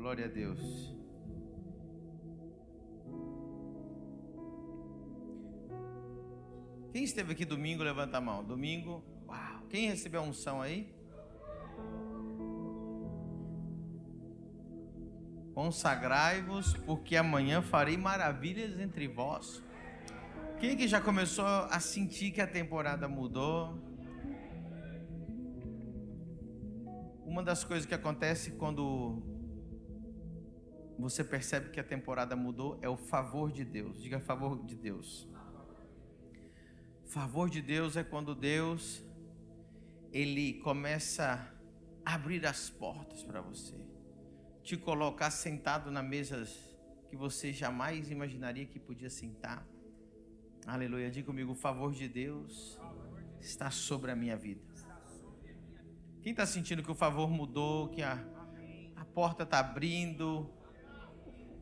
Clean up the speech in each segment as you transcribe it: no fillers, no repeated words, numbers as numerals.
Glória a Deus. Quem esteve aqui domingo, levanta a mão. Domingo, uau. Quem recebeu a unção aí? Consagrai-vos, porque amanhã farei maravilhas entre vós. Quem que já começou a sentir que a temporada mudou? Uma das coisas que acontece quando você percebe que a temporada mudou é o favor de Deus. Diga favor de Deus. Favor de Deus é quando Deus, Ele começa a abrir as portas para você. Te colocar sentado na mesa que você jamais imaginaria que podia sentar. Aleluia. Diga comigo, o favor de Deus está sobre a minha vida. Quem está sentindo que o favor mudou, que a porta está abrindo,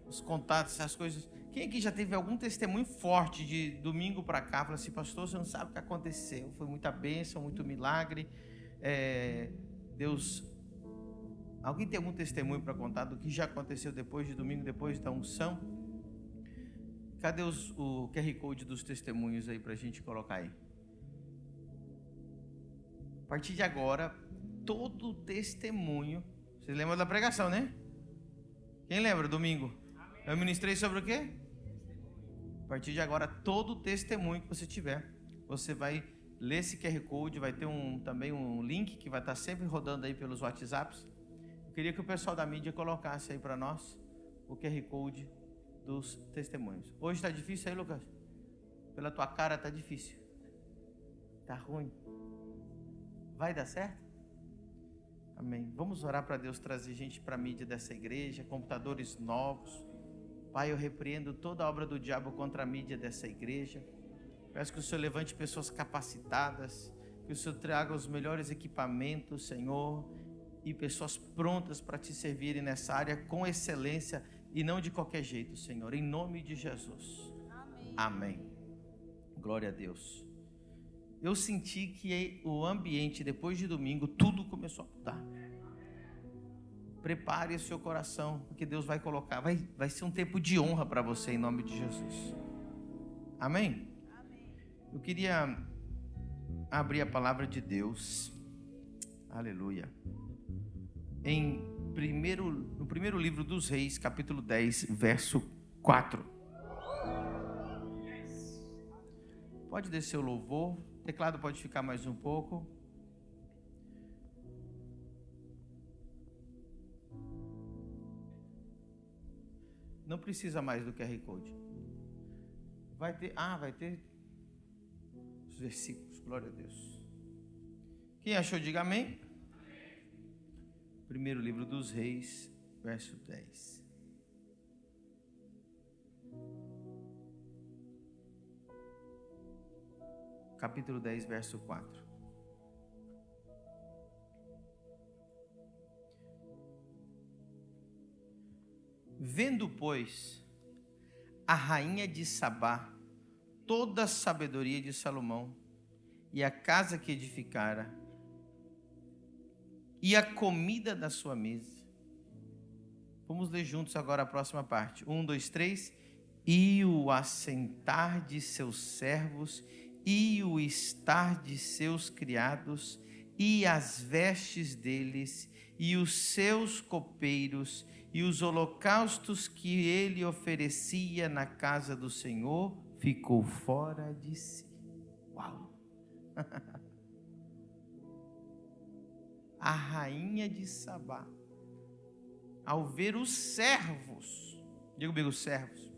os contatos, as coisas. Quem aqui já teve algum testemunho forte de domingo para cá? Fala assim, pastor, você não sabe o que aconteceu. Foi muita bênção, muito milagre. Deus... Alguém tem algum testemunho para contar do que já aconteceu depois de domingo, depois da unção? Cadê o QR Code dos testemunhos aí para a gente colocar aí? A partir de agora, todo testemunho... Vocês lembram da pregação, né? Quem lembra, domingo? Eu ministrei sobre o quê? A partir de agora, todo testemunho que você tiver, você vai ler esse QR Code, vai ter também um link que vai estar sempre rodando aí pelos WhatsApps. Eu queria que o pessoal da mídia colocasse aí para nós o QR Code dos testemunhos. Hoje está difícil aí, Lucas? Pela tua cara está difícil. Está ruim. Vai dar certo? Amém. Vamos orar para Deus trazer gente para a mídia dessa igreja, computadores novos. Pai, eu repreendo toda a obra do diabo contra a mídia dessa igreja. Peço que o Senhor levante pessoas capacitadas, que o Senhor traga os melhores equipamentos, Senhor, e pessoas prontas para te servirem nessa área com excelência e não de qualquer jeito, Senhor, em nome de Jesus. Amém. Amém. Glória a Deus. Eu senti que o ambiente, depois de domingo, tudo começou a mudar. Prepare o seu coração, porque Deus vai colocar, vai ser um tempo de honra para você, em nome de Jesus. Amém? Amém. Eu queria abrir a palavra de Deus, aleluia, no primeiro livro dos Reis, capítulo 10, verso 4. Pode descer o louvor, o teclado pode ficar mais um pouco. Não precisa mais do QR Code. Vai ter os versículos, glória a Deus. Quem achou, diga amém. Primeiro livro dos Reis, verso 10. Capítulo 10, verso 4. Vendo, pois, a rainha de Sabá toda a sabedoria de Salomão e a casa que edificara e a comida da sua mesa. Vamos ler juntos agora a próxima parte. 1, 2, 3. E o assentar de seus servos e o estar de seus criados e as vestes deles e os seus copeiros e os holocaustos que ele oferecia na casa do Senhor ficou fora de si. Uau! A rainha de Sabá, ao ver os servos, diga comigo, os servos,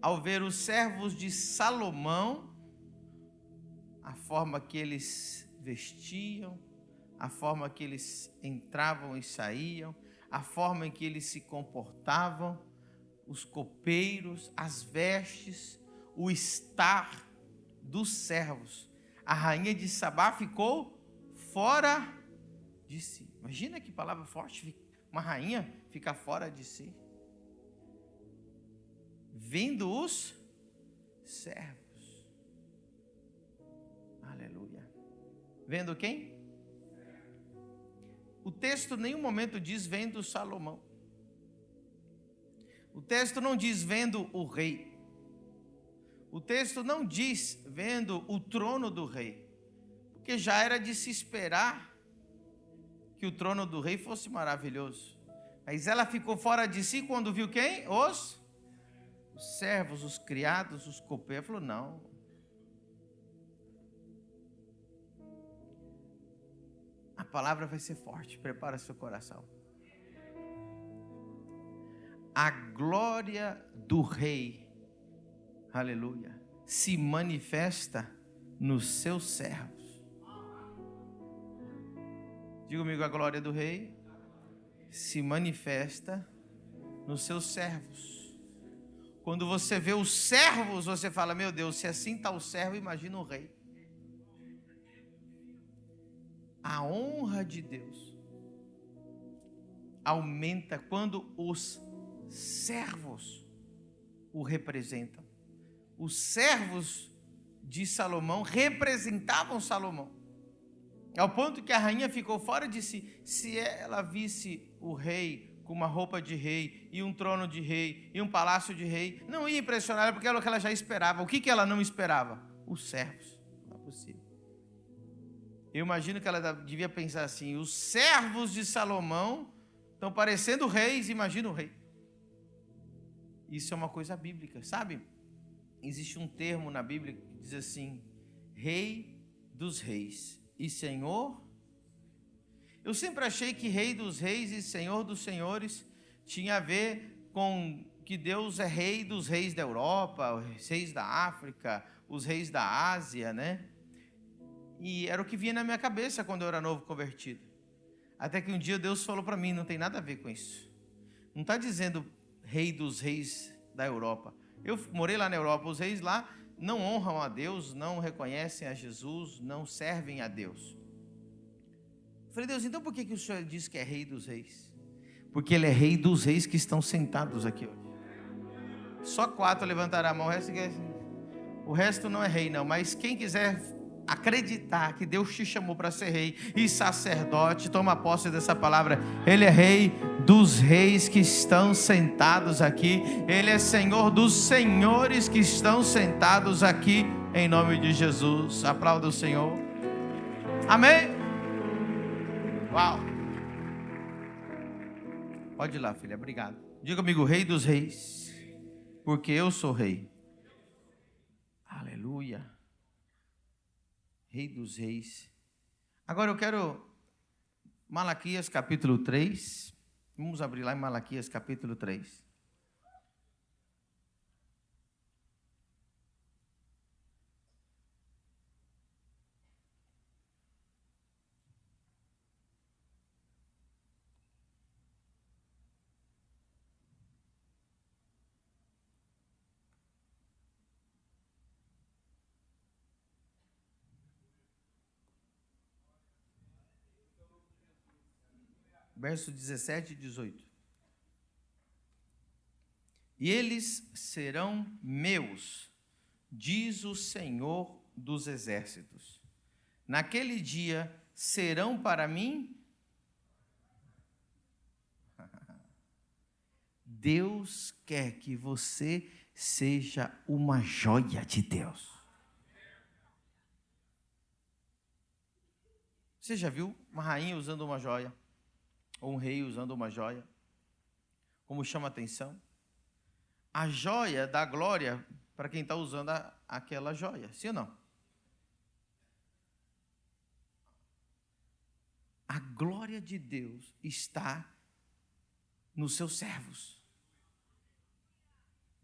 ao ver os servos de Salomão, a forma que eles vestiam, a forma que eles entravam e saíam, a forma em que eles se comportavam, os copeiros, as vestes, o estar dos servos. A rainha de Sabá ficou fora de si. Imagina que palavra forte, uma rainha ficar fora de si. Vendo os servos. Aleluia. Vendo quem? O texto em nenhum momento diz vendo Salomão. O texto não diz vendo o rei. O texto não diz vendo o trono do rei. Porque já era de se esperar que o trono do rei fosse maravilhoso. Mas ela ficou fora de si quando viu quem? Os servos, os criados, os copeiros. Falou, não. A palavra vai ser forte, prepara seu coração. A glória do rei, aleluia, se manifesta nos seus servos. Diga comigo, a glória do rei se manifesta nos seus servos. Quando você vê os servos, você fala, meu Deus, se assim está o servo, imagina o rei. A honra de Deus aumenta quando os servos o representam. Os servos de Salomão representavam Salomão, ao ponto que a rainha ficou fora de si. Se ela visse o rei com uma roupa de rei, e um trono de rei, e um palácio de rei, não ia impressionar ela, porque era o que ela já esperava. O que ela não esperava? Os servos. Não é possível. Eu imagino que ela devia pensar assim, os servos de Salomão estão parecendo reis, imagina o rei. Isso é uma coisa bíblica, sabe? Existe um termo na Bíblia que diz assim, rei dos reis e senhor. Eu sempre achei que rei dos reis e senhor dos senhores tinha a ver com que Deus é rei dos reis da Europa, os reis da África, os reis da Ásia, né? E era o que vinha na minha cabeça quando eu era novo convertido. Até que um dia Deus falou para mim, não tem nada a ver com isso. Não está dizendo rei dos reis da Europa. Eu morei lá na Europa, os reis lá não honram a Deus, não reconhecem a Jesus, não servem a Deus. Eu falei, Deus, então por que o Senhor diz que é rei dos reis? Porque Ele é rei dos reis que estão sentados aqui hoje. Só 4 levantaram a mão, o resto não é rei não, mas quem quiser acreditar que Deus te chamou para ser rei e sacerdote, toma posse dessa palavra. Ele é rei dos reis que estão sentados aqui. Ele é Senhor dos senhores que estão sentados aqui, em nome de Jesus. Aplauda o Senhor. Amém? Uau. Pode ir lá, filha, obrigado. Diga comigo, rei dos reis, porque eu sou rei. Aleluia. Rei dos reis. Agora eu quero Malaquias capítulo 3. Vamos abrir lá em Malaquias capítulo 3. Verso 17 e 18. E eles serão meus, diz o Senhor dos exércitos. Naquele dia serão para mim. Deus quer que você seja uma joia de Deus. Você já viu uma rainha usando uma joia? Ou um rei usando uma joia? Como chama a atenção? A joia dá glória para quem está usando aquela joia, sim ou não? A glória de Deus está nos seus servos,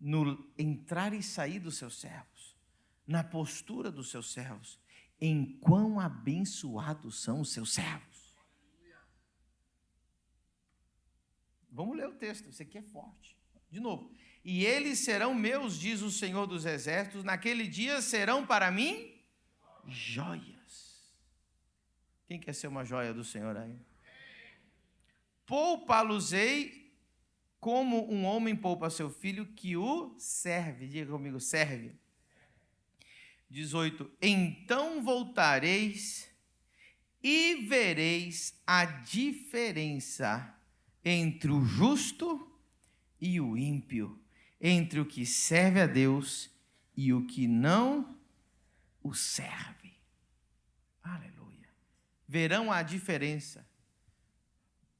no entrar e sair dos seus servos, na postura dos seus servos, em quão abençoados são os seus servos. Vamos ler o texto, isso aqui é forte. De novo. E eles serão meus, diz o Senhor dos exércitos, naquele dia serão para mim joias. Quem quer ser uma joia do Senhor aí? Poupa-los-ei como um homem poupa seu filho que o serve. Diga comigo, serve. 18. Então voltareis e vereis a diferença entre o justo e o ímpio, entre o que serve a Deus e o que não o serve. Aleluia. Verão a diferença.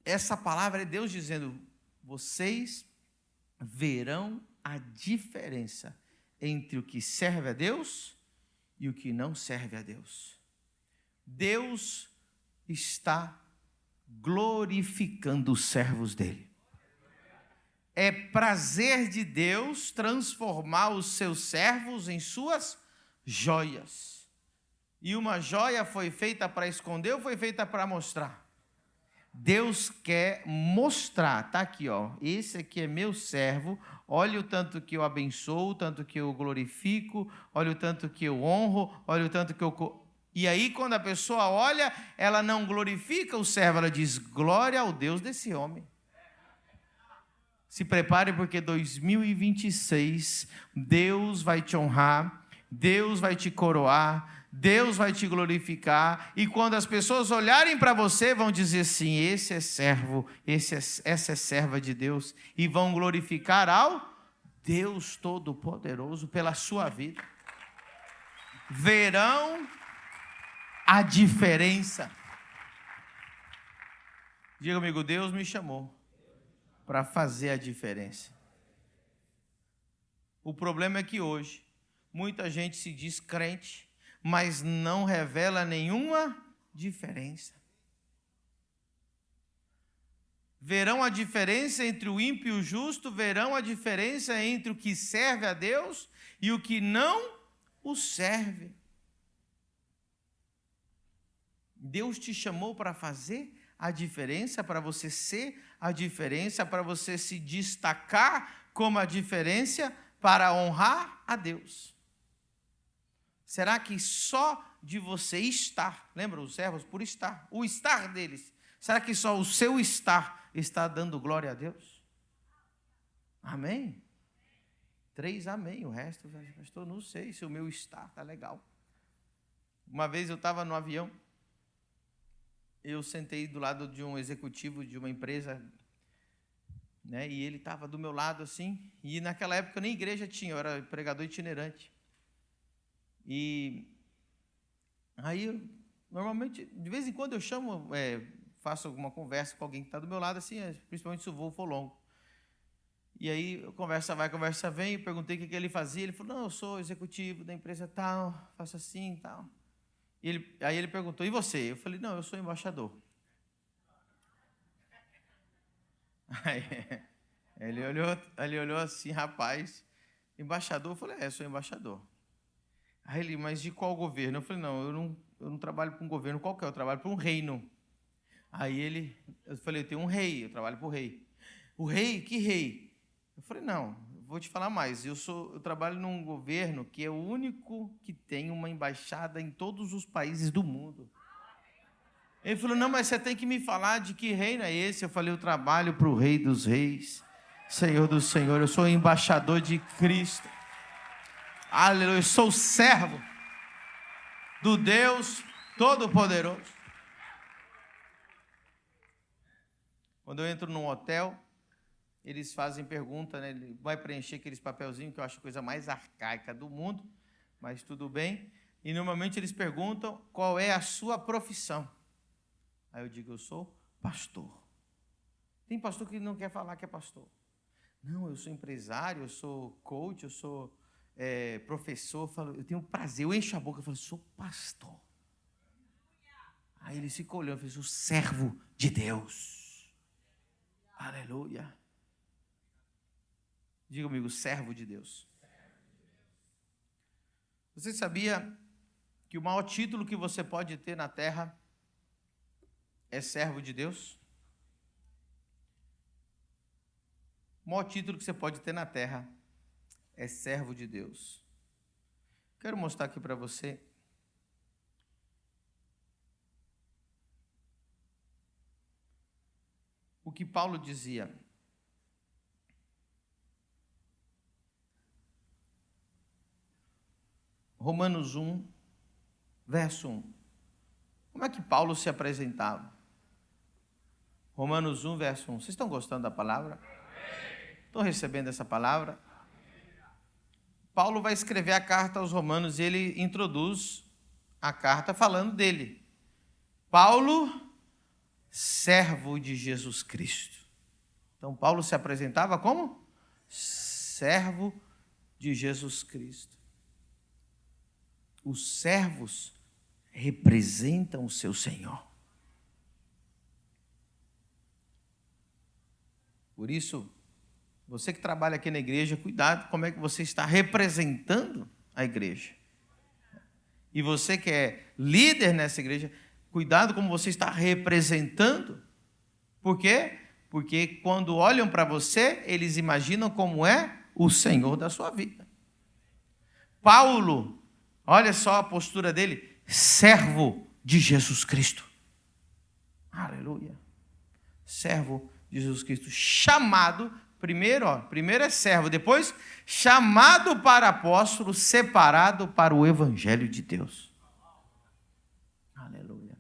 Essa palavra é Deus dizendo: vocês verão a diferença entre o que serve a Deus e o que não serve a Deus. Deus está glorificando os servos dele. É prazer de Deus transformar os seus servos em suas joias. E uma joia foi feita para esconder ou foi feita para mostrar? Deus quer mostrar, tá aqui, ó, esse aqui é meu servo, olha o tanto que eu abençoo, o tanto que eu glorifico, olha o tanto que eu honro, olha o tanto que eu... E aí, quando a pessoa olha, ela não glorifica o servo, ela diz: glória ao Deus desse homem. Se prepare, porque 2026, Deus vai te honrar, Deus vai te coroar, Deus vai te glorificar, e quando as pessoas olharem para você, vão dizer assim: esse é servo, essa é serva de Deus, e vão glorificar ao Deus Todo-Poderoso pela sua vida. Verão a diferença. Diga comigo: Deus me chamou para fazer a diferença. O problema é que hoje muita gente se diz crente, mas não revela nenhuma diferença. Verão a diferença entre o ímpio e o justo, verão a diferença entre o que serve a Deus e o que não o serve. Deus te chamou para fazer a diferença, para você ser a diferença, para você se destacar como a diferença, para honrar a Deus. Será que só de você estar, lembra os servos por estar, o estar deles, será que só o seu estar está dando glória a Deus? Amém? 3 amém, o resto, pastor, não sei se o meu estar está legal. Uma vez eu estava no avião, eu sentei do lado de um executivo de uma empresa, né, e ele estava do meu lado assim, e naquela época nem igreja tinha, eu era pregador itinerante. E aí, normalmente, de vez em quando eu chamo, faço alguma conversa com alguém que está do meu lado, assim, principalmente se o voo for longo. E aí, conversa vai, conversa vem, eu perguntei o que ele fazia, ele falou: não, eu sou executivo da empresa tal, faço assim e tal. Aí ele perguntou: e você? Eu falei: não, eu sou embaixador. Aí ele olhou assim: rapaz, embaixador? Eu falei: eu sou embaixador. Aí ele: mas de qual governo? Eu falei: não, eu não trabalho para um governo qualquer, eu trabalho para um reino. Aí eu falei: eu tenho um rei, eu trabalho para o rei. O rei? Que rei? Eu falei: não, vou te falar mais, eu trabalho num governo que é o único que tem uma embaixada em todos os países do mundo. Ele falou: não, mas você tem que me falar de que reino é esse. Eu falei: eu trabalho para o Rei dos Reis, Senhor do Senhor, eu sou embaixador de Cristo. Aleluia, eu sou servo do Deus Todo-Poderoso. Quando eu entro num hotel, eles fazem pergunta, né? Ele vai preencher aqueles papelzinhos que eu acho a coisa mais arcaica do mundo, mas tudo bem. E normalmente eles perguntam: qual é a sua profissão? Aí eu digo: eu sou pastor. Tem pastor que não quer falar que é pastor. Não, eu sou empresário, eu sou coach, eu sou professor. Eu falo: eu tenho prazer, eu encho a boca e falo: sou pastor. Aí ele fica olhando, eu falo: sou servo de Deus. Aleluia. Diga comigo: servo de Deus. Você sabia que o maior título que você pode ter na terra é servo de Deus? O maior título que você pode ter na terra é servo de Deus. Quero mostrar aqui para você o que Paulo dizia. Romanos 1, verso 1. Como é que Paulo se apresentava? Romanos 1, verso 1. Vocês estão gostando da palavra? Estão recebendo essa palavra? Paulo vai escrever a carta aos Romanos e ele introduz a carta falando dele. Paulo, servo de Jesus Cristo. Então, Paulo se apresentava como? Servo de Jesus Cristo. Os servos representam o seu Senhor. Por isso, você que trabalha aqui na igreja, cuidado como é que você está representando a igreja. E você que é líder nessa igreja, cuidado como você está representando. Por quê? Porque quando olham para você, eles imaginam como é o Senhor da sua vida. Paulo, olha só a postura dele, servo de Jesus Cristo. Aleluia. Servo de Jesus Cristo, chamado, primeiro é servo, depois chamado para apóstolo, separado para o evangelho de Deus. Aleluia.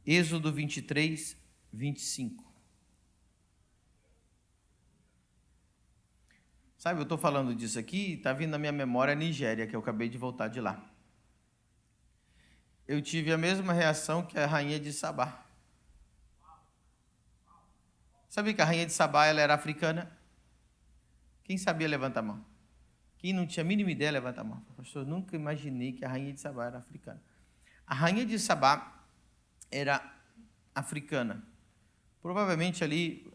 Êxodo 23, 25. Sabe, eu estou falando disso aqui, está vindo na minha memória a Nigéria, que eu acabei de voltar de lá. Eu tive a mesma reação que a rainha de Sabá. Sabia que a rainha de Sabá ela era africana? Quem sabia, levanta a mão. Quem não tinha a mínima ideia, levanta a mão. Pastor, eu nunca imaginei que a rainha de Sabá era africana. A rainha de Sabá era africana. Provavelmente ali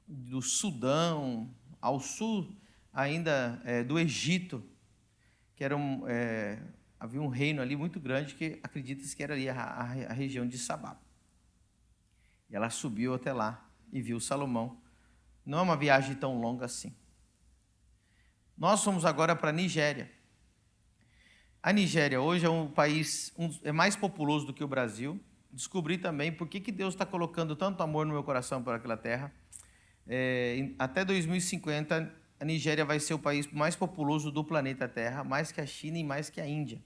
do Sudão, ao sul ainda do Egito, que era havia um reino ali muito grande que acredita-se que era ali a região de Sabá. E ela subiu até lá e viu Salomão. Não é uma viagem tão longa assim. Nós fomos agora para a Nigéria. A Nigéria hoje é um país, é mais populoso do que o Brasil. Descobri também por que Deus está colocando tanto amor no meu coração por aquela terra. Até 2050, a Nigéria vai ser o país mais populoso do planeta Terra, mais que a China e mais que a Índia.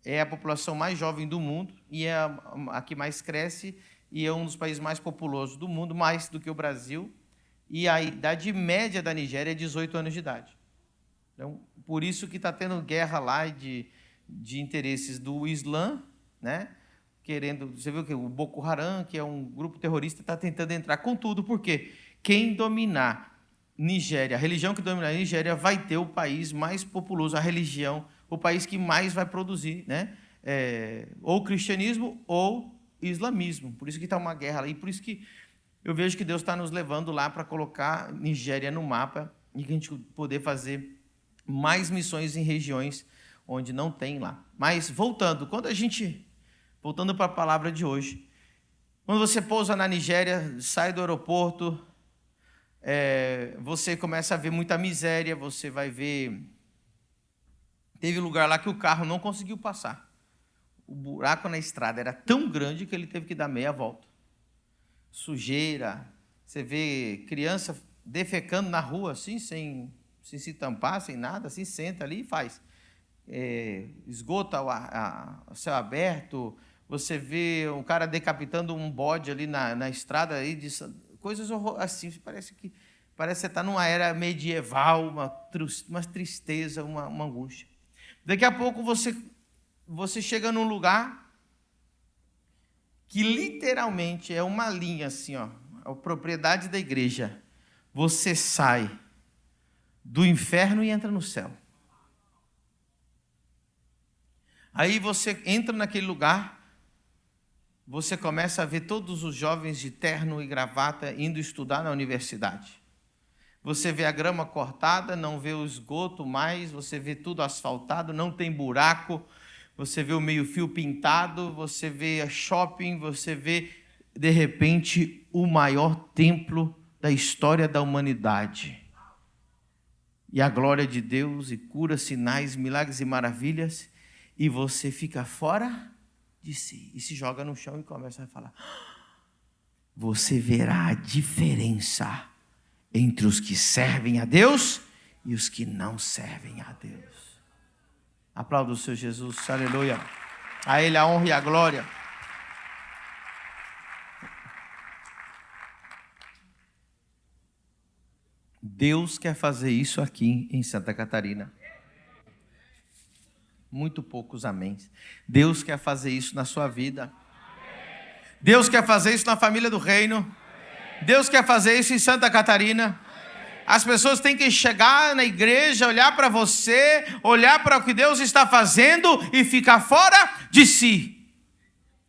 É a população mais jovem do mundo e é a que mais cresce e é um dos países mais populosos do mundo, mais do que o Brasil. E a idade média da Nigéria é 18 anos de idade. Então, por isso que está tendo guerra lá de interesses do Islã, né? Querendo, você viu que o Boko Haram, que é um grupo terrorista, está tentando entrar com tudo, porque quem dominar Nigéria, a religião que dominar a Nigéria vai ter o país mais populoso, a religião, o país que mais vai produzir, né? Ou cristianismo ou islamismo. Por isso que está uma guerra lá, e por isso que eu vejo que Deus está nos levando lá para colocar Nigéria no mapa e que a gente poder fazer mais missões em regiões onde não tem lá. Mas voltando para a palavra de hoje, quando você pousa na Nigéria, sai do aeroporto, você começa a ver muita miséria, você vai ver... Teve lugar lá que o carro não conseguiu passar. O buraco na estrada era tão grande que ele teve que dar meia volta. Sujeira, você vê criança defecando na rua, assim, sem se tampar, sem nada, assim, senta ali e faz. Esgoto a céu aberto, você vê um cara decapitando um bode ali na estrada, aí, coisas assim, parece que você está numa era medieval, uma tristeza, uma angústia. Daqui a pouco você chega num lugar que literalmente é uma linha assim, ó, a propriedade da igreja. Você sai do inferno e entra no céu. Aí você entra naquele lugar, você começa a ver todos os jovens de terno e gravata indo estudar na universidade. Você vê a grama cortada, não vê o esgoto mais, você vê tudo asfaltado, não tem buraco, você vê o meio-fio pintado, você vê shopping, você vê, de repente, o maior templo da história da humanidade. E a glória de Deus, e cura, sinais, milagres e maravilhas, e você fica fora de si, e se joga no chão e começa a falar. Você verá a diferença entre os que servem a Deus e os que não servem a Deus. Aplauda o Senhor Jesus, aleluia. A Ele a honra e a glória. Deus quer fazer isso aqui em Santa Catarina. Muito poucos améns. Deus quer fazer isso na sua vida. Deus quer fazer isso na família do reino. Deus quer fazer isso em Santa Catarina. As pessoas têm que chegar na igreja, olhar para você, olhar para o que Deus está fazendo e ficar fora de si.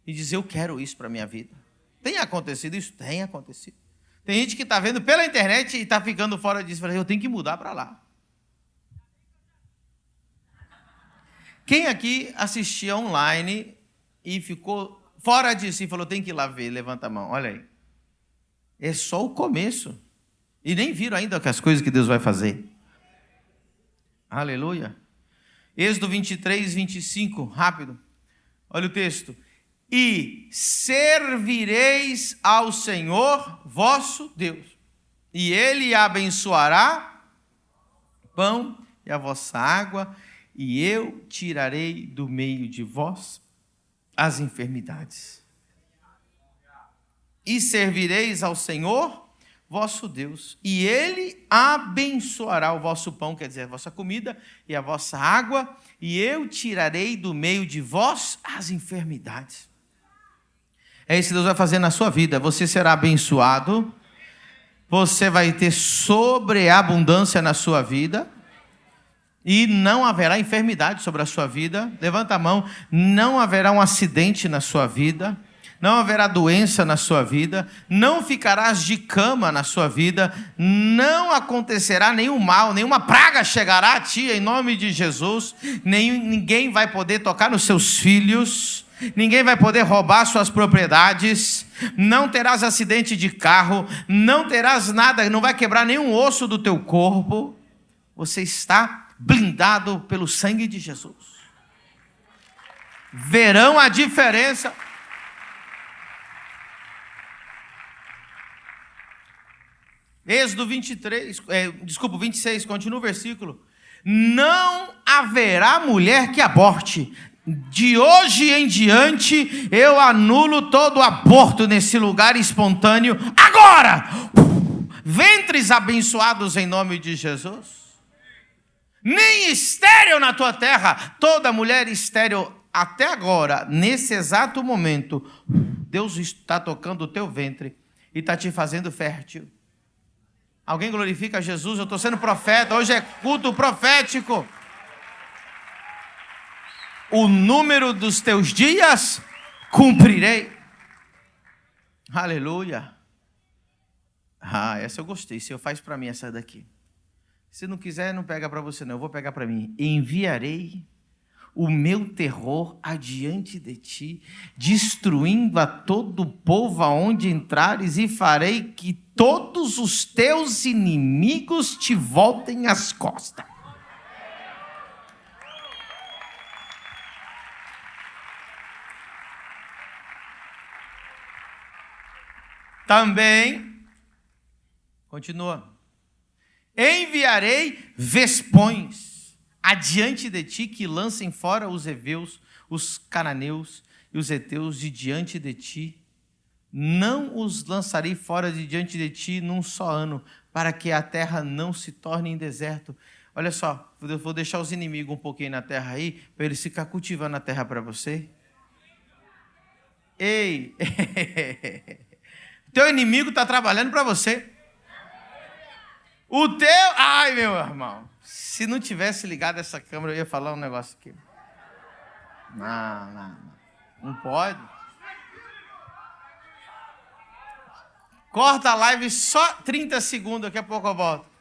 E dizer, eu quero isso para a minha vida. Tem acontecido isso? Tem acontecido. Tem gente que está vendo pela internet e está ficando fora disso. Eu tenho que mudar para lá. Quem aqui assistia online e ficou fora disso e falou, tem que ir lá ver, levanta a mão. Olha aí. É só o começo. E nem viram ainda as coisas que Deus vai fazer. Aleluia. Êxodo 23, 25, rápido. Olha o texto. E servireis ao Senhor vosso Deus, e Ele abençoará pão e a vossa água, e eu tirarei do meio de vós as enfermidades. E servireis ao Senhor vosso Deus, e Ele abençoará o vosso pão, quer dizer, a vossa comida e a vossa água, e eu tirarei do meio de vós as enfermidades. É isso que Deus vai fazer na sua vida. Você será abençoado, você vai ter sobreabundância na sua vida, e não haverá enfermidade sobre a sua vida. Levanta a mão. Não haverá um acidente na sua vida, não haverá doença na sua vida, não ficarás de cama na sua vida, não acontecerá nenhum mal, nenhuma praga chegará a ti em nome de Jesus, ninguém vai poder tocar nos seus filhos, ninguém vai poder roubar suas propriedades, não terás acidente de carro, não terás nada, não vai quebrar nenhum osso do teu corpo. Você está blindado pelo sangue de Jesus. Verão a diferença. Êxodo 26, continua o versículo. Não haverá mulher que aborte. De hoje em diante, eu anulo todo aborto nesse lugar espontâneo. Agora! Ventres abençoados em nome de Jesus. Nem estéril na tua terra. Toda mulher estéril até agora, nesse exato momento, Deus está tocando o teu ventre e está te fazendo fértil. Alguém glorifica Jesus? Eu estou sendo profeta, hoje é culto profético. O número dos teus dias cumprirei. Aleluia. Essa eu gostei. Se eu faz para mim essa daqui. Se não quiser, não pega para você não. Eu vou pegar para mim. Enviarei o meu terror adiante de ti, destruindo a todo povo aonde entrares, e farei que todos os teus inimigos te voltem as costas. Também, continua, enviarei vespões adiante de ti, que lancem fora os heveus, os cananeus e os heteus de diante de ti. Não os lançarei fora de diante de ti num só ano, para que a terra não se torne em deserto. Olha só, eu vou deixar os inimigos um pouquinho na terra aí, para eles ficarem cultivando a terra para você. Ei, teu inimigo está trabalhando para você. O teu, ai meu irmão, se não tivesse ligado essa câmera, eu ia falar um negócio aqui. Não pode. Corta a live só 30 segundos, daqui a pouco eu volto.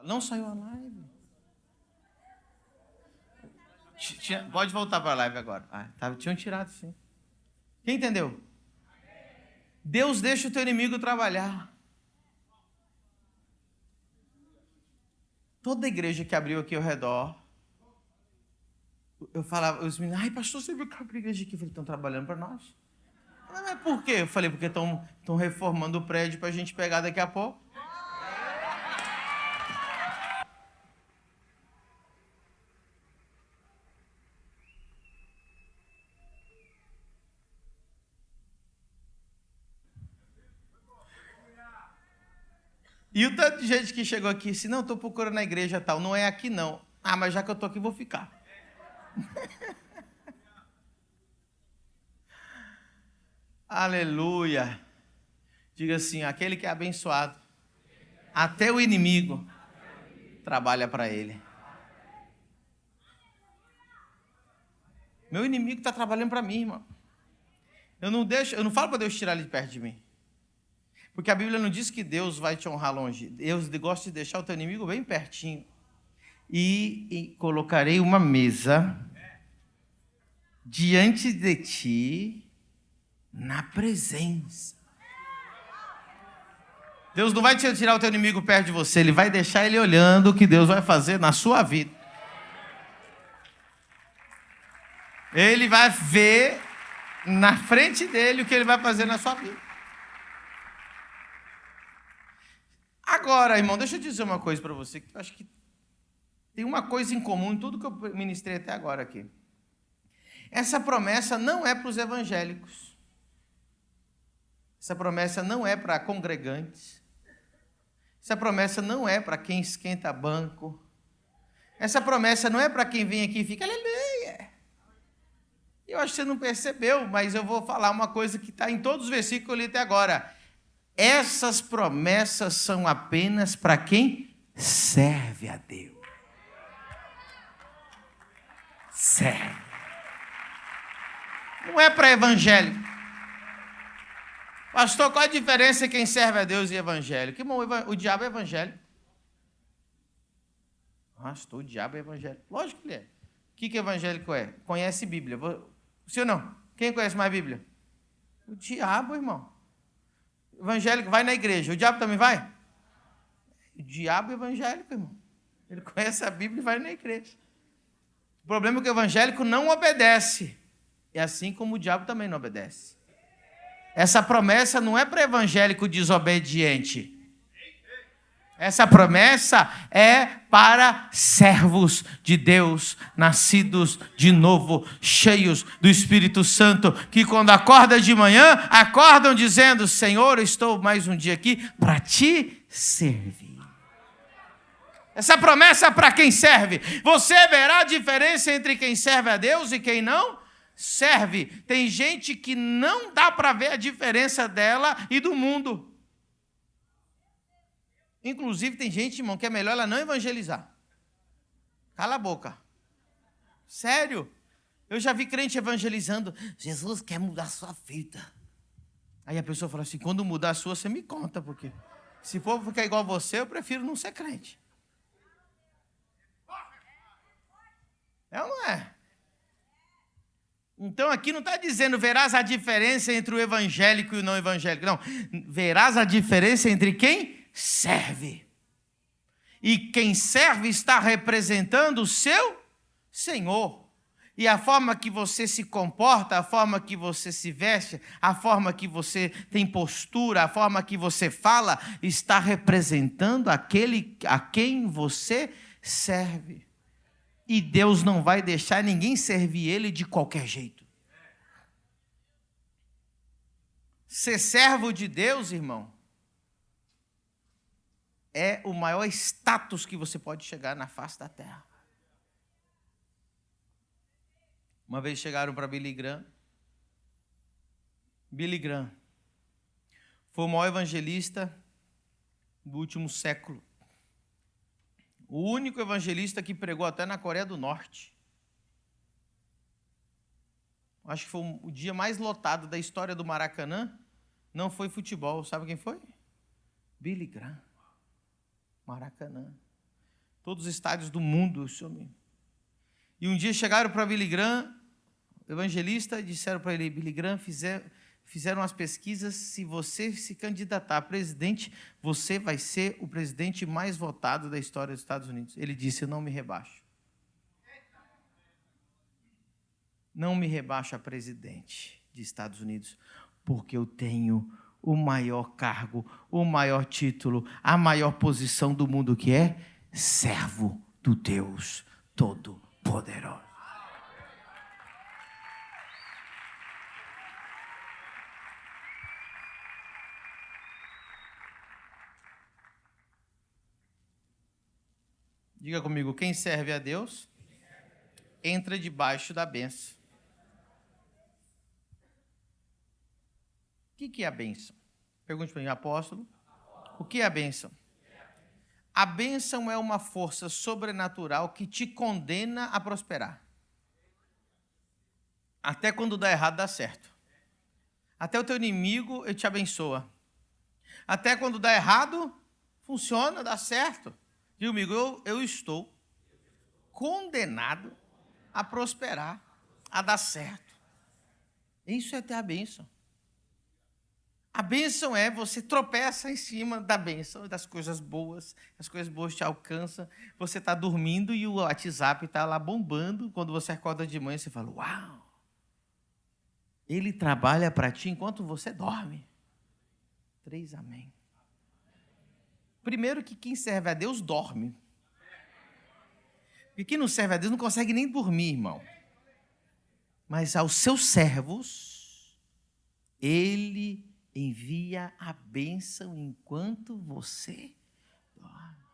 Não saiu a live. Pode voltar para a live agora. Tinham tirado, sim. Quem entendeu? Deus deixa o teu inimigo trabalhar. Toda igreja que abriu aqui ao redor, eu falava, os meninos, ai pastor, você viu que abriu a igreja aqui? Eu falei, estão trabalhando para nós. Mas por quê? Eu falei, porque estão reformando o prédio para a gente pegar daqui a pouco. E o tanto de gente que chegou aqui, se não, estou procurando a igreja tal, não é aqui não. Mas já que eu estou aqui, vou ficar. Aleluia. Diga assim, aquele que é abençoado, até o inimigo trabalha para ele. Meu inimigo está trabalhando para mim, irmão. Eu não falo para Deus tirar ele de perto de mim. Porque a Bíblia não diz que Deus vai te honrar longe. Deus gosta de deixar o teu inimigo bem pertinho. E colocarei uma mesa diante de ti na presença. Deus não vai tirar o teu inimigo perto de você. Ele vai deixar ele olhando o que Deus vai fazer na sua vida. Ele vai ver na frente dele o que ele vai fazer na sua vida. Agora, irmão, deixa eu dizer uma coisa para você, que eu acho que tem uma coisa em comum em tudo que eu ministrei até agora aqui. Essa promessa não é para os evangélicos. Essa promessa não é para congregantes. Essa promessa não é para quem esquenta banco. Essa promessa não é para quem vem aqui e fica aleluia. Eu acho que você não percebeu, mas eu vou falar uma coisa que está em todos os versículos que eu li até agora. Essas promessas são apenas para quem serve a Deus. Serve. Não é para evangélico. Pastor, qual a diferença entre quem serve a Deus e evangélico? Irmão, o diabo é evangélico. Pastor, o diabo é evangélico. Lógico que ele é. O que evangélico é? Conhece Bíblia. Sim ou não? Quem conhece mais Bíblia? O diabo, irmão. Evangélico vai na igreja. O diabo também vai? O diabo é evangélico, irmão. Ele conhece a Bíblia e vai na igreja. O problema é que o evangélico não obedece. É assim como o diabo também não obedece. Essa promessa não é para evangélico desobediente. Essa promessa é para servos de Deus, nascidos de novo, cheios do Espírito Santo, que quando acordam de manhã, acordam dizendo, Senhor, eu estou mais um dia aqui para te servir. Essa promessa é para quem serve. Você verá a diferença entre quem serve a Deus e quem não serve. Tem gente que não dá para ver a diferença dela e do mundo. Inclusive, tem gente, irmão, que é melhor ela não evangelizar. Cala a boca. Sério. Eu já vi crente evangelizando. Jesus quer mudar sua vida. Aí a pessoa fala assim, quando mudar a sua, você me conta, porque se for ficar igual a você, eu prefiro não ser crente. É ou não é? Então aqui não está dizendo verás a diferença entre o evangélico e o não evangélico. Não, verás a diferença entre quem serve. E quem serve está representando o seu Senhor. E a forma que você se comporta, a forma que você se veste, a forma que você tem postura, a forma que você fala, está representando aquele a quem você serve. E Deus não vai deixar ninguém servir Ele de qualquer jeito. Ser servo de Deus, irmão, é o maior status que você pode chegar na face da terra. Uma vez chegaram para Billy Graham. Billy Graham foi o maior evangelista do último século. O único evangelista que pregou até na Coreia do Norte. Acho que foi o dia mais lotado da história do Maracanã. Não foi futebol. Sabe quem foi? Billy Graham. Maracanã. Todos os estádios do mundo. E um dia chegaram para Billy Graham, evangelista, e disseram para ele: Billy Graham, fizeram as pesquisas, se você se candidatar a presidente, você vai ser o presidente mais votado da história dos Estados Unidos. Ele disse: eu não me rebaixo. Não me rebaixo a presidente dos Estados Unidos, porque eu tenho o maior cargo, o maior título, a maior posição do mundo, que é servo do Deus Todo-Poderoso. Diga comigo, quem serve a Deus, entra debaixo da bênção. O que é a bênção? Pergunte para mim, apóstolo. O que é a bênção? A bênção é uma força sobrenatural que te condena a prosperar. Até quando dá errado, dá certo. Até o teu inimigo, ele te abençoa. Até quando dá errado, funciona, dá certo. Diga comigo, eu estou condenado a prosperar, a dar certo. Isso é ter a bênção. A bênção é você tropeça em cima da bênção, das coisas boas, as coisas boas te alcançam, você está dormindo e o WhatsApp está lá bombando, quando você acorda de manhã você fala, uau, ele trabalha para ti enquanto você dorme. 3 amém. Primeiro que quem serve a Deus dorme. Porque quem não serve a Deus não consegue nem dormir, irmão. Mas aos seus servos, ele envia a bênção enquanto você dorme.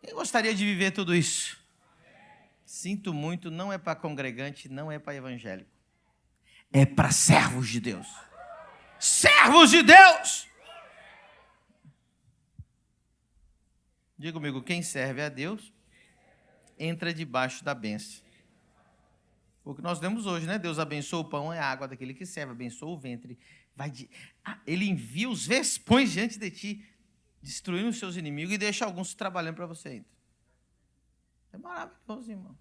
Quem gostaria de viver tudo isso? Sinto muito, não é para congregante, não é para evangélico. É para servos de Deus. Servos de Deus! Diga comigo, quem serve a Deus, entra debaixo da bênção. O que nós vemos hoje, né? Deus abençoa o pão e a água daquele que serve, abençoa o ventre. Ele envia os vespões diante de ti, destruindo os seus inimigos e deixa alguns trabalhando para você ainda. É maravilhoso, irmão.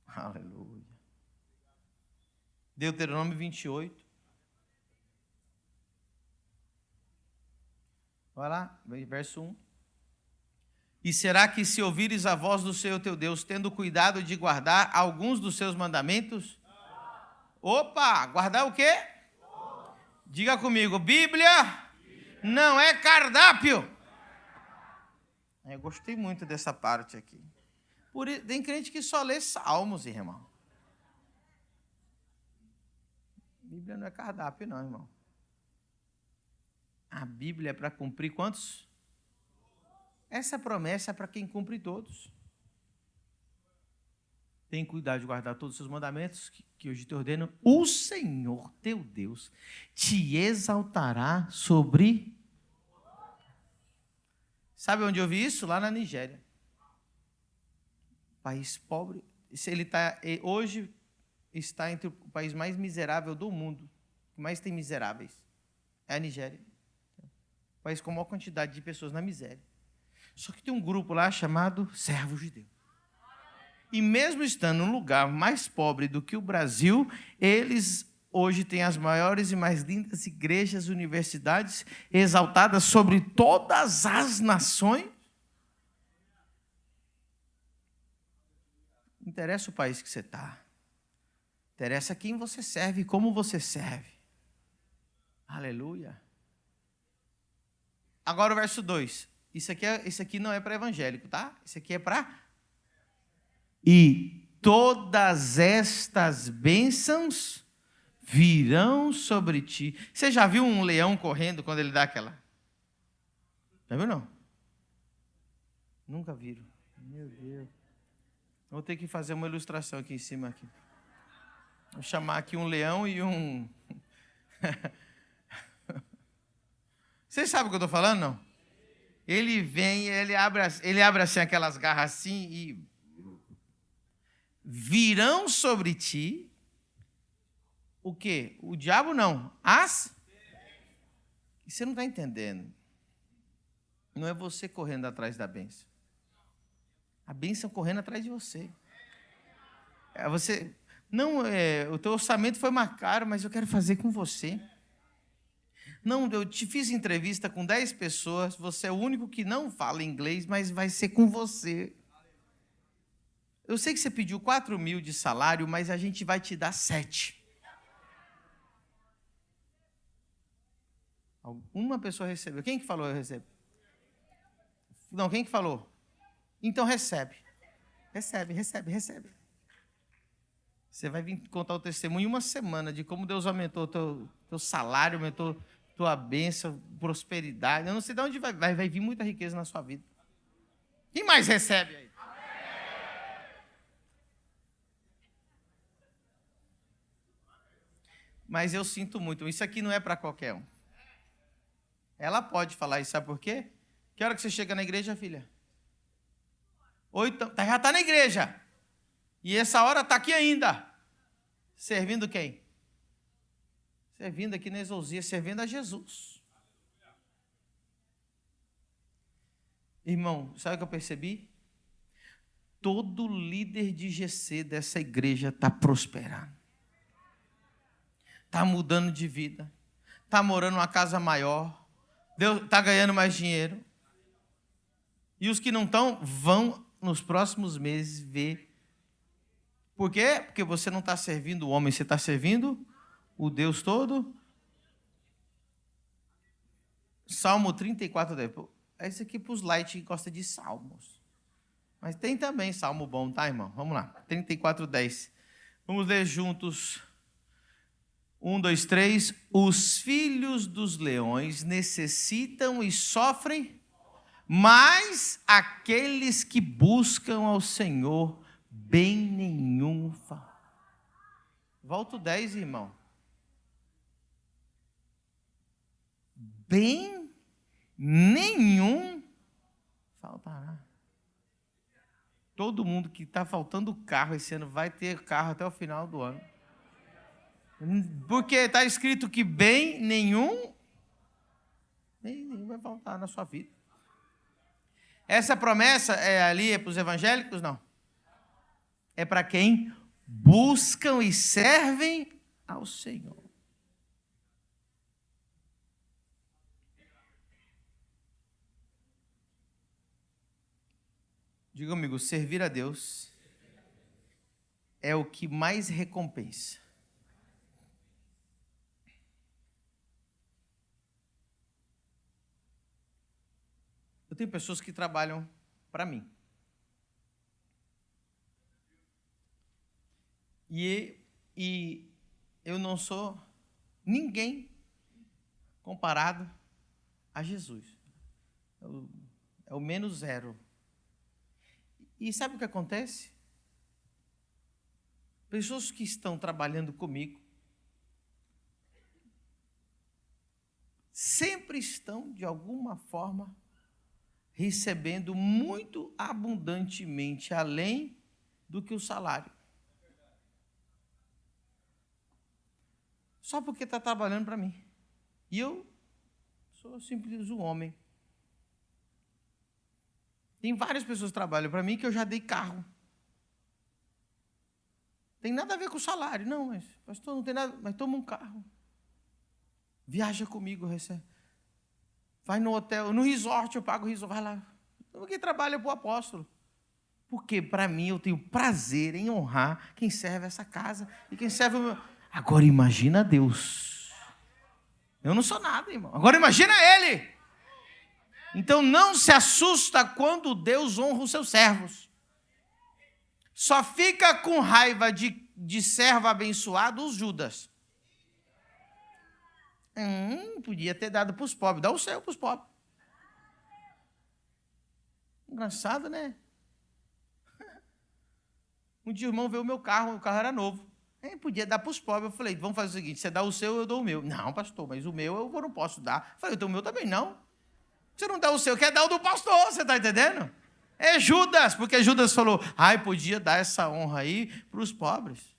Aleluia. Deuteronômio 28. Vai lá, verso 1. E será que se ouvires a voz do Senhor teu Deus, tendo cuidado de guardar alguns dos seus mandamentos? Opa, guardar o quê? Diga comigo, Bíblia não é cardápio. Eu gostei muito dessa parte aqui. Tem crente que só lê salmos, irmão. Bíblia não é cardápio não, irmão. A Bíblia é para cumprir quantos? Essa promessa é para quem cumpre todos. Tem cuidado de guardar todos os seus mandamentos, que hoje te ordeno. O Senhor teu Deus te exaltará sobre... Sabe onde eu vi isso? Lá na Nigéria. País pobre. Hoje está entre o país mais miserável do mundo. O que mais tem miseráveis é a Nigéria. Um país com a maior quantidade de pessoas na miséria. Só que tem um grupo lá chamado Servos de Deus. E mesmo estando num lugar mais pobre do que o Brasil, eles hoje têm as maiores e mais lindas igrejas, universidades, exaltadas sobre todas as nações. Não interessa o país que você está. Interessa quem você serve e como você serve. Aleluia. Agora o verso 2. Isso aqui não é para evangélico, tá? Isso aqui é para... E todas estas bênçãos virão sobre ti. Você já viu um leão correndo quando ele dá aquela? Já viu, não? Nunca viram. Meu Deus. Vou ter que fazer uma ilustração aqui em cima. Aqui. Vou chamar aqui um leão e um... Vocês sabem o que eu estou falando, não? Ele vem, ele abre assim aquelas garras assim e virão sobre ti o quê? O diabo não, E você não está entendendo. Não é você correndo atrás da bênção. A bênção correndo atrás de você. O teu orçamento foi mais caro, mas eu quero fazer com você. Não, eu te fiz entrevista com 10 pessoas, você é o único que não fala inglês, mas vai ser com você. Eu sei que você pediu 4.000 de salário, mas a gente vai te dar 7. Uma pessoa recebeu. Quem que falou eu recebo? Não, quem que falou? Então recebe. Recebe. Você vai vir contar o testemunho em uma semana de como Deus aumentou teu salário, aumentou tua bênção, prosperidade. Eu não sei de onde vai vir muita riqueza na sua vida. Quem mais recebe aí? Mas eu sinto muito, isso aqui não é para qualquer um. Ela pode falar isso, sabe por quê? Que hora que você chega na igreja, filha? 8, já está na igreja. E essa hora está aqui ainda. Servindo quem? Servindo aqui na Exousia, servindo a Jesus. Irmão, sabe o que eu percebi? Todo líder de GC dessa igreja está prosperando. Está mudando de vida. Está morando numa casa maior. Está ganhando mais dinheiro. E os que não estão, vão nos próximos meses ver. Por quê? Porque você não está servindo o homem, você está servindo o Deus todo. Salmo 34, 10. Esse aqui para os light que gostam de salmos. Mas tem também salmo bom, tá, irmão? Vamos lá. 34, 10. Vamos ler juntos. 1, 2, 3. Os filhos dos leões necessitam e sofrem, mas aqueles que buscam ao Senhor, bem nenhum falta. Volta o 10, irmão. Bem nenhum faltará. Todo mundo que está faltando carro esse ano vai ter carro até o final do ano. Porque está escrito que bem nenhum vai faltar na sua vida. Essa promessa é para os evangélicos? Não. É para quem buscam e servem ao Senhor. Diga comigo, servir a Deus é o que mais recompensa. Eu tenho pessoas que trabalham para mim. E eu não sou ninguém comparado a Jesus. É o menos zero. E sabe o que acontece? Pessoas que estão trabalhando comigo sempre estão, de alguma forma, recebendo muito abundantemente, além do que o salário. Só porque está trabalhando para mim. E eu sou simples um homem. Tem várias pessoas que trabalham para mim que eu já dei carro. Tem nada a ver com o salário. Não, mas pastor, não tem nada, mas toma um carro. Viaja comigo, recebe. Vai no hotel, no resort, eu pago o resort, vai lá. Quem trabalha para o apóstolo. Porque para mim eu tenho prazer em honrar quem serve essa casa e quem serve o meu. Agora imagina Deus. Eu não sou nada, irmão. Agora imagina Ele. Então não se assusta quando Deus honra os seus servos. Só fica com raiva de servo abençoado os Judas. Podia ter dado para os pobres. Dá o seu para os pobres. Engraçado, né? Um dia o irmão veio o meu carro era novo. Podia dar para os pobres. Eu falei, vamos fazer o seguinte, você dá o seu, eu dou o meu. Não, pastor, mas o meu eu não posso dar. Eu falei, então o meu também não. Você não dá o seu, quer dar o do pastor, você está entendendo? É Judas, porque Judas falou, podia dar essa honra aí para os pobres.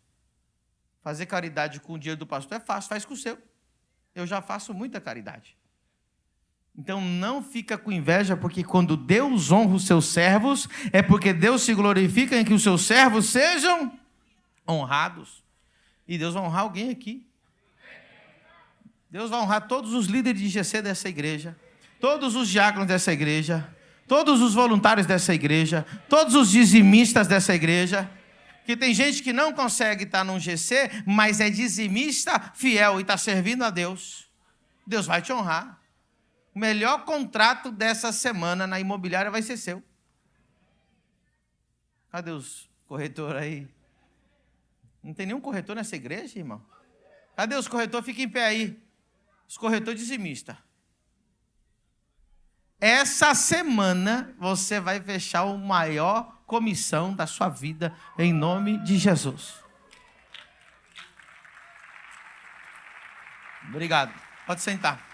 Fazer caridade com o dinheiro do pastor é fácil, faz com o seu. Eu já faço muita caridade. Então não fica com inveja, porque quando Deus honra os seus servos, é porque Deus se glorifica em que os seus servos sejam honrados. E Deus vai honrar alguém aqui. Deus vai honrar todos os líderes de GC dessa igreja, todos os diáconos dessa igreja, todos os voluntários dessa igreja, todos os dizimistas dessa igreja. Que tem gente que não consegue estar num GC, mas é dizimista fiel e está servindo a Deus. Deus vai te honrar. O melhor contrato dessa semana na imobiliária vai ser seu. Cadê os corretores aí? Não tem nenhum corretor nessa igreja, irmão? Cadê os corretores? Fica em pé aí. Os corretores dizimistas. Essa semana você vai fechar o maior comissão da sua vida, em nome de Jesus. Obrigado. Pode sentar.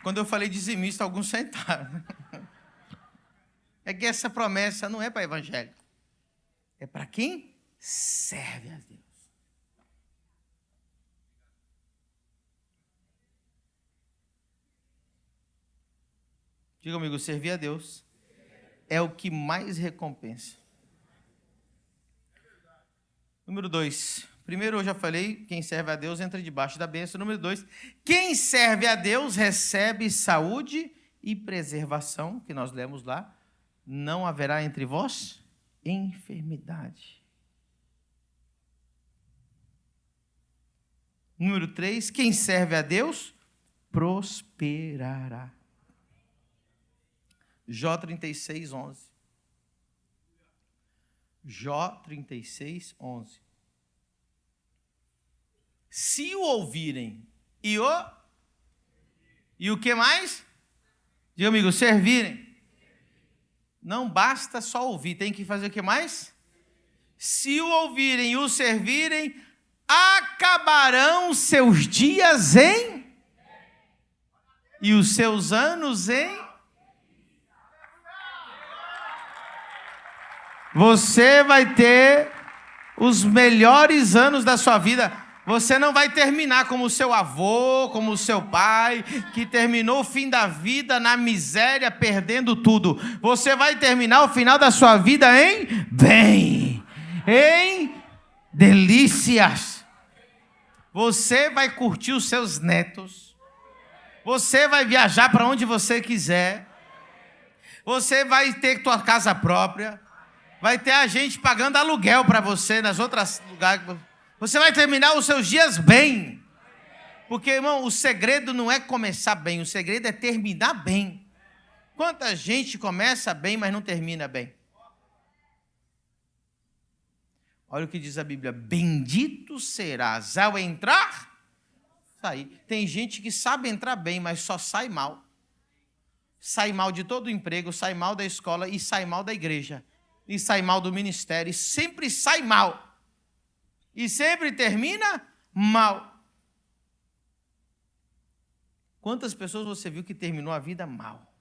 Quando eu falei dizimista, alguns sentaram. É que essa promessa não é para evangélico. É para quem serve a Deus. Diga comigo, servir a Deus é o que mais recompensa. Número 2. Primeiro, eu já falei, quem serve a Deus entra debaixo da bênção. Número 2, quem serve a Deus recebe saúde e preservação, que nós lemos lá. Não haverá entre vós enfermidade. Número 3, quem serve a Deus prosperará. Jó 36, 11. Jó 36, 11. Se o ouvirem e o que mais? Diga, amigo, servirem. Não basta só ouvir, tem que fazer o que mais? Se o ouvirem e o servirem, acabarão seus dias e os seus anos Você vai ter os melhores anos da sua vida. Você não vai terminar como o seu avô, como o seu pai, que terminou o fim da vida na miséria, perdendo tudo. Você vai terminar o final da sua vida em bem, em delícias. Você vai curtir os seus netos. Você vai viajar para onde você quiser. Você vai ter tua casa própria. Vai ter a gente pagando aluguel para você nas outras lugares. Você vai terminar os seus dias bem. Porque, irmão, o segredo não é começar bem, o segredo é terminar bem. Quanta gente começa bem, mas não termina bem? Olha o que diz a Bíblia. Bendito serás ao entrar, sair. Tem gente que sabe entrar bem, mas só sai mal. Sai mal de todo o emprego, sai mal da escola e sai mal da igreja. E sai mal do ministério, e sempre sai mal. E sempre termina mal. Quantas pessoas você viu que terminou a vida mal?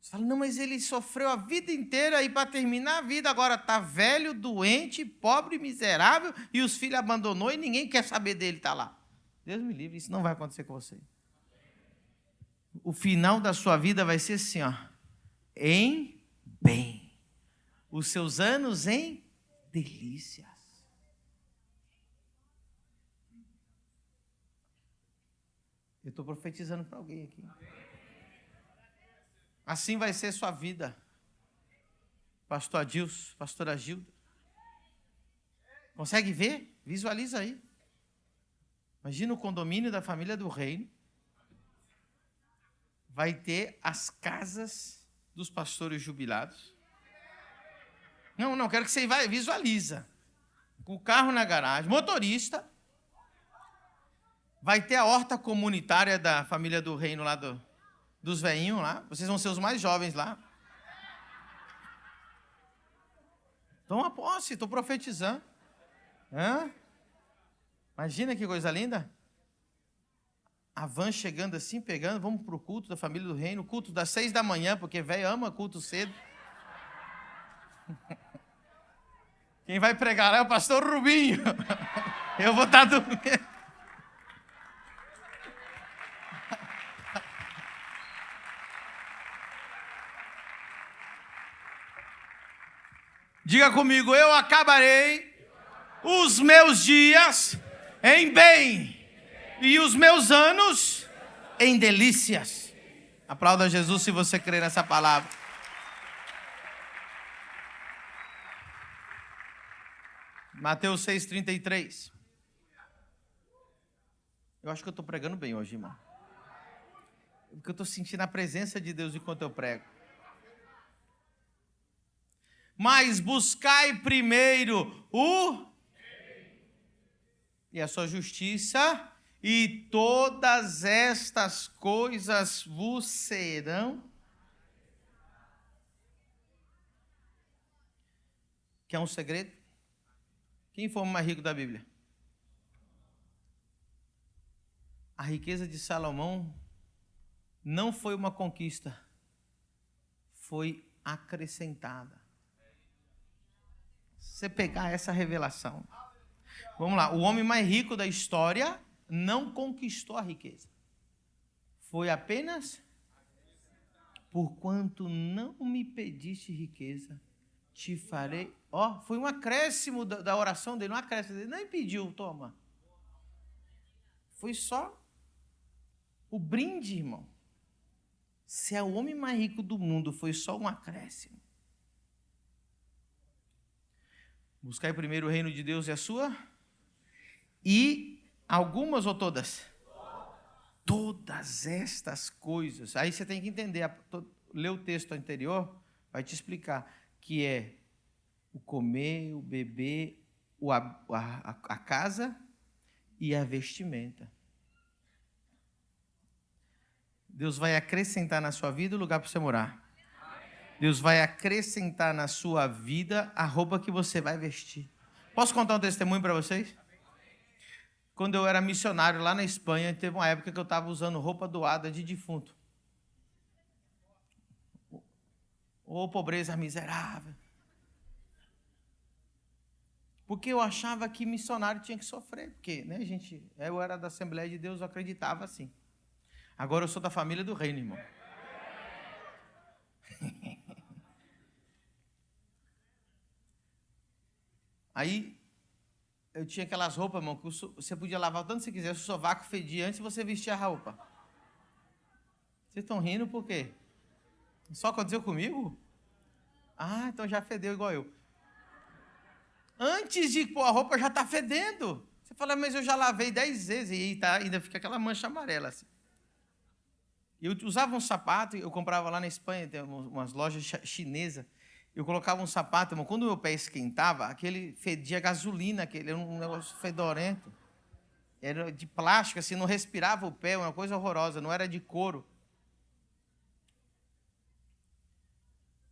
Você fala, não, mas ele sofreu a vida inteira e para terminar a vida agora está velho, doente, pobre, miserável e os filhos abandonou e ninguém quer saber dele, está lá. Deus me livre, isso não vai acontecer com você. O final da sua vida vai ser assim, ó, em bem. Os seus anos em delícias. Eu estou profetizando para alguém aqui. Assim vai ser sua vida. Pastor Adilson, pastora Gilda. Consegue ver? Visualiza aí. Imagina o condomínio da família do reino. Vai ter as casas dos pastores jubilados. Não, quero que você visualiza. O carro na garagem, motorista. Vai ter a horta comunitária da família do reino lá dos velhinhos lá. Vocês vão ser os mais jovens lá. Toma posse, estou profetizando. Imagina que coisa linda. A van chegando assim, pegando, vamos para o culto da família do reino, culto das 6 da manhã, porque velho ama culto cedo. Quem vai pregar lá é o pastor Rubinho. Eu vou estar dormindo. Diga comigo, eu acabarei os meus dias em bem e os meus anos em delícias. Aplauda Jesus se você crê nessa palavra. Mateus 6,33. Eu acho que eu estou pregando bem hoje, irmão. Porque eu estou sentindo a presença de Deus enquanto eu prego. Mas buscai primeiro e a sua justiça, e todas estas coisas vos serão. Quer um segredo? Quem foi o mais rico da Bíblia? A riqueza de Salomão não foi uma conquista, foi acrescentada. Se você pegar essa revelação, vamos lá, o homem mais rico da história não conquistou a riqueza, foi apenas porquanto não me pediste riqueza, te farei. Foi um acréscimo da oração dele, um acréscimo dele, nem pediu, toma. Foi só o brinde, irmão. Se é o homem mais rico do mundo, foi só um acréscimo. Buscai primeiro o reino de Deus e a sua. E algumas ou todas? Todas estas coisas. Aí você tem que entender, ler o texto anterior, vai te explicar que é o comer, o beber, a casa e a vestimenta. Deus vai acrescentar na sua vida o lugar para você morar. Deus vai acrescentar na sua vida a roupa que você vai vestir. Posso contar um testemunho para vocês? Quando eu era missionário lá na Espanha, teve uma época que eu estava usando roupa doada de defunto. Ô, pobreza miserável. Porque eu achava que missionário tinha que sofrer. Porque, né, gente, eu era da Assembleia de Deus, eu acreditava assim. Agora eu sou da família do reino, irmão. Aí, eu tinha aquelas roupas, irmão, que você podia lavar o tanto que você quisesse, o sovaco fedia antes de você vestir a roupa. Vocês estão rindo por quê? Só aconteceu comigo? Ah, então já fedeu igual eu. Antes de pôr a roupa, já está fedendo. Você fala, mas eu já lavei 10 vezes e tá, ainda fica aquela mancha amarela assim. Eu usava um sapato, eu comprava lá na Espanha, tem umas lojas chinesas. Eu colocava um sapato, irmão, quando o meu pé esquentava, aquele fedia gasolina, aquele era um negócio fedorento. Era de plástico, assim, não respirava o pé, uma coisa horrorosa, não era de couro.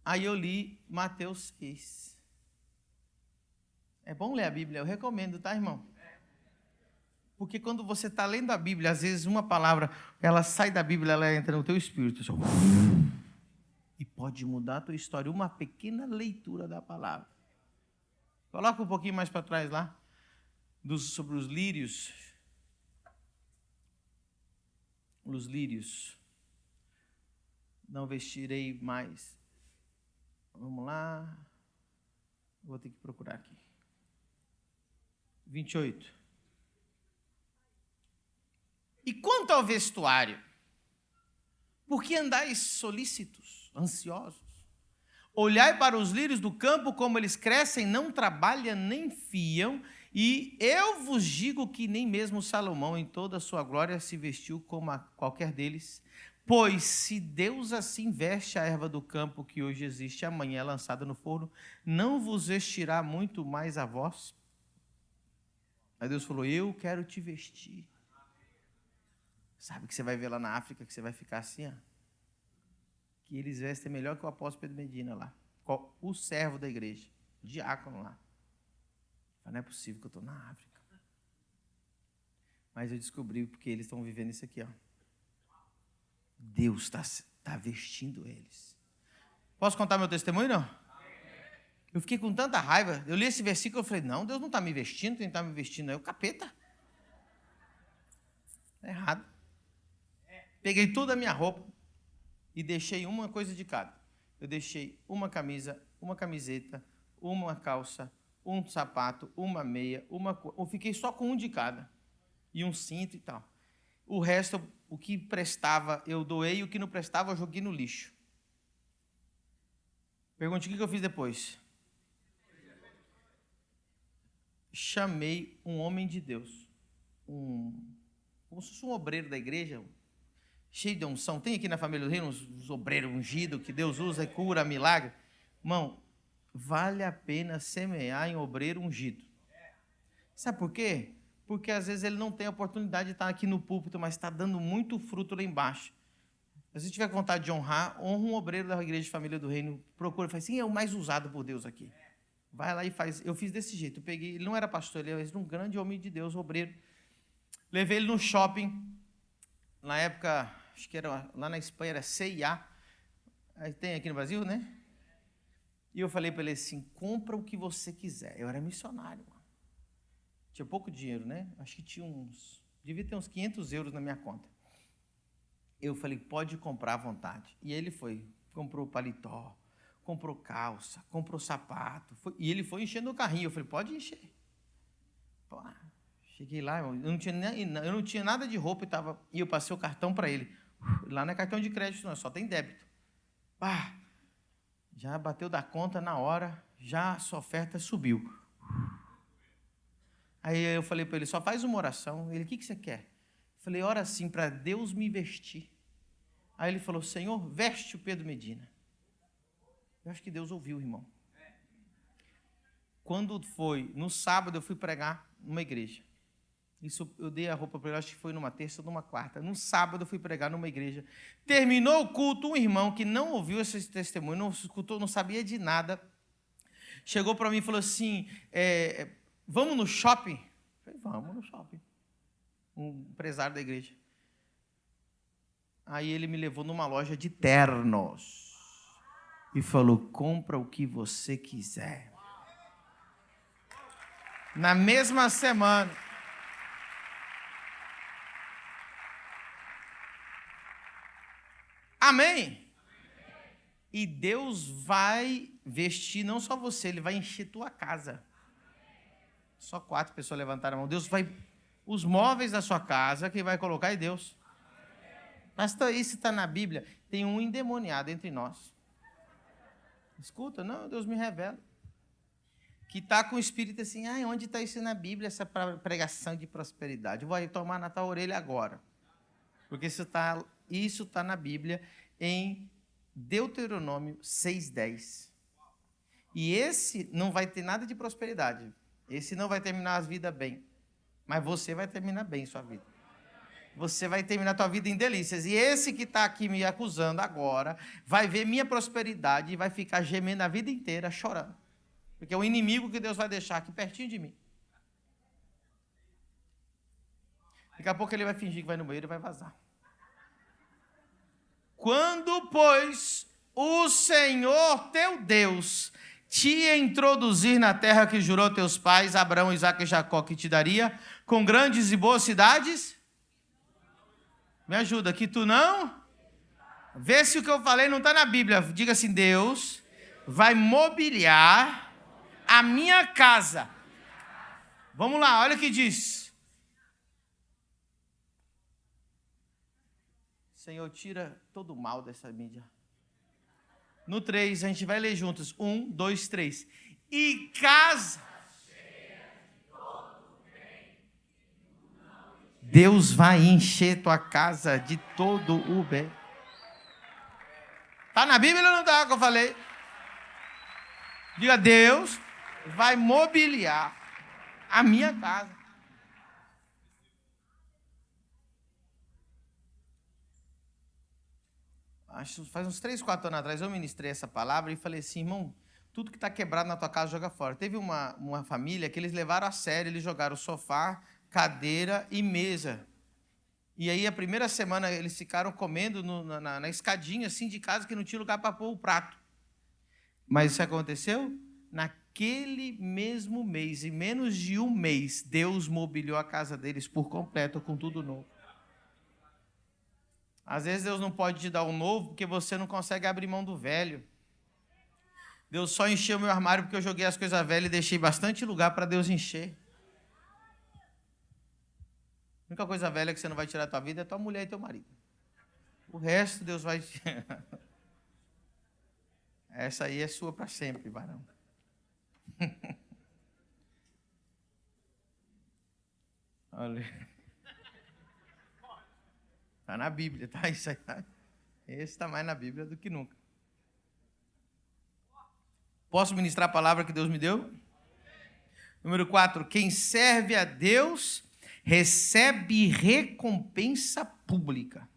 Aí eu li Mateus 6. É bom ler a Bíblia, eu recomendo, tá, irmão? Porque quando você está lendo a Bíblia, às vezes uma palavra, ela sai da Bíblia, ela entra no teu espírito. Assim, e pode mudar a tua história, uma pequena leitura da palavra. Coloca um pouquinho mais para trás lá, sobre os lírios. Os lírios. Não vestirei mais. Vamos lá. Vou ter que procurar aqui. 28. E quanto ao vestuário? Por que andais solícitos, ansiosos? Olhai para os lírios do campo, como eles crescem, não trabalham nem fiam, e eu vos digo que nem mesmo Salomão, em toda a sua glória, se vestiu como a qualquer deles. Pois se Deus assim veste a erva do campo, que hoje existe, amanhã é lançada no forno, não vos vestirá muito mais a vós? Aí Deus falou, eu quero te vestir. Sabe que você vai ver lá na África, que você vai ficar assim, ó, que eles vestem melhor que o apóstolo Pedro Medina lá, o servo da igreja, o diácono lá. Não é possível que eu estou na África. Mas eu descobri porque eles estão vivendo isso aqui, ó. Deus está vestindo eles. Posso contar meu testemunho, não? Eu fiquei com tanta raiva, eu li esse versículo e falei, não, Deus não está me vestindo, quem está me vestindo é o capeta. É errado. Peguei toda a minha roupa e deixei uma coisa de cada. Eu deixei uma camisa, uma camiseta, uma calça, um sapato, uma meia, eu fiquei só com um de cada. E um cinto e tal. O resto, o que prestava, eu doei, e o que não prestava, eu joguei no lixo. Pergunte o que eu fiz depois. Chamei um homem de Deus, como se fosse um obreiro da igreja, cheio de unção. Tem aqui na família do reino uns obreiros ungidos que Deus usa e cura, milagre. Irmão, vale a pena semear em obreiro ungido. Sabe por quê? Porque às vezes ele não tem a oportunidade de estar aqui no púlpito, mas está dando muito fruto lá embaixo. Se você tiver vontade de honra um obreiro da igreja de família do reino, procura, faz assim, é o mais usado por Deus aqui. Vai lá e faz. Eu fiz desse jeito, eu peguei, ele não era pastor, ele era um grande homem de Deus, obreiro. Levei ele no shopping, na época, acho que era lá na Espanha, era C&A, tem aqui no Brasil, né? E eu falei para ele assim, compra o que você quiser. Eu era missionário, mano. Tinha pouco dinheiro, né? Acho que devia ter uns 500 euros na minha conta. Eu falei, pode comprar à vontade. E ele comprou paletó, comprou calça, comprou sapato. E ele foi enchendo o carrinho. Eu falei, pode encher. Pô, cheguei lá, eu não tinha nada de roupa e eu passei o cartão para ele. Lá não é cartão de crédito, não, só tem débito. Já bateu da conta na hora, já a sua oferta subiu. Aí eu falei para ele, só faz uma oração. Ele, o que você quer? Eu falei, ora assim, para Deus me vestir. Aí ele falou, Senhor, veste o Pedro Medina. Eu acho que Deus ouviu, irmão. Quando foi, no sábado eu fui pregar numa igreja. Isso eu dei a roupa para ele, acho que foi numa terça ou numa quarta. No sábado eu fui pregar numa igreja. Terminou o culto, um irmão que não ouviu esse testemunho, não escutou, não sabia de nada, chegou para mim e falou assim, vamos no shopping? Eu falei, vamos no shopping. Um empresário da igreja. Aí ele me levou numa loja de ternos e falou, compra o que você quiser. Na mesma semana, amém? E Deus vai vestir não só você, Ele vai encher tua casa. Só 4 pessoas levantaram a mão. Deus vai, os móveis da sua casa, quem vai colocar é Deus. Pastor, isso está na Bíblia. Tem um endemoniado entre nós. Escuta, não, Deus me revela. Que está com o espírito assim, onde está isso na Bíblia, essa pregação de prosperidade? Eu vou tomar na tua orelha agora. Porque isso está na Bíblia, em Deuteronômio 6:10. E esse não vai ter nada de prosperidade. Esse não vai terminar a vida bem. Mas você vai terminar bem sua vida. Você vai terminar a tua vida em delícias. E esse que está aqui me acusando agora, vai ver minha prosperidade e vai ficar gemendo a vida inteira, chorando. Porque é o inimigo que Deus vai deixar aqui pertinho de mim. Daqui a pouco ele vai fingir que vai no banheiro e vai vazar. Quando, pois, o Senhor teu Deus te introduzir na terra que jurou teus pais, Abraão, Isaque e Jacó, que te daria, com grandes e boas cidades, me ajuda, que tu não? Vê se o que eu falei não está na Bíblia. Diga assim, Deus vai mobiliar a minha casa. Vamos lá, olha o que diz. Senhor, tira todo o mal dessa mídia. No 3, a gente vai ler juntos. 1, 2, 3. E casa. Deus vai encher tua casa de todo o bem. Está na Bíblia ou não está, que eu falei? Diga, Deus vai mobiliar a minha casa. Acho que faz uns 3, 4 anos atrás eu ministrei essa palavra e falei assim, irmão, tudo que está quebrado na tua casa, joga fora. Teve uma família que eles levaram a sério, eles jogaram sofá, cadeira e mesa. E aí a primeira semana eles ficaram comendo na escadinha assim de casa que não tinha lugar para pôr o prato. Mas isso aconteceu? Naquele mesmo mês, em menos de um mês, Deus mobiliou a casa deles por completo com tudo novo. Às vezes Deus não pode te dar um novo porque você não consegue abrir mão do velho. Deus só encheu meu armário porque eu joguei as coisas velhas e deixei bastante lugar para Deus encher. A única coisa velha que você não vai tirar da tua vida é tua mulher e teu marido. O resto Deus vai... Essa aí é sua para sempre, varão. Olha. Está na Bíblia, tá? Isso aí, tá? Esse está mais na Bíblia do que nunca. Posso ministrar a palavra que Deus me deu? Número 4. Quem serve a Deus recebe recompensa pública.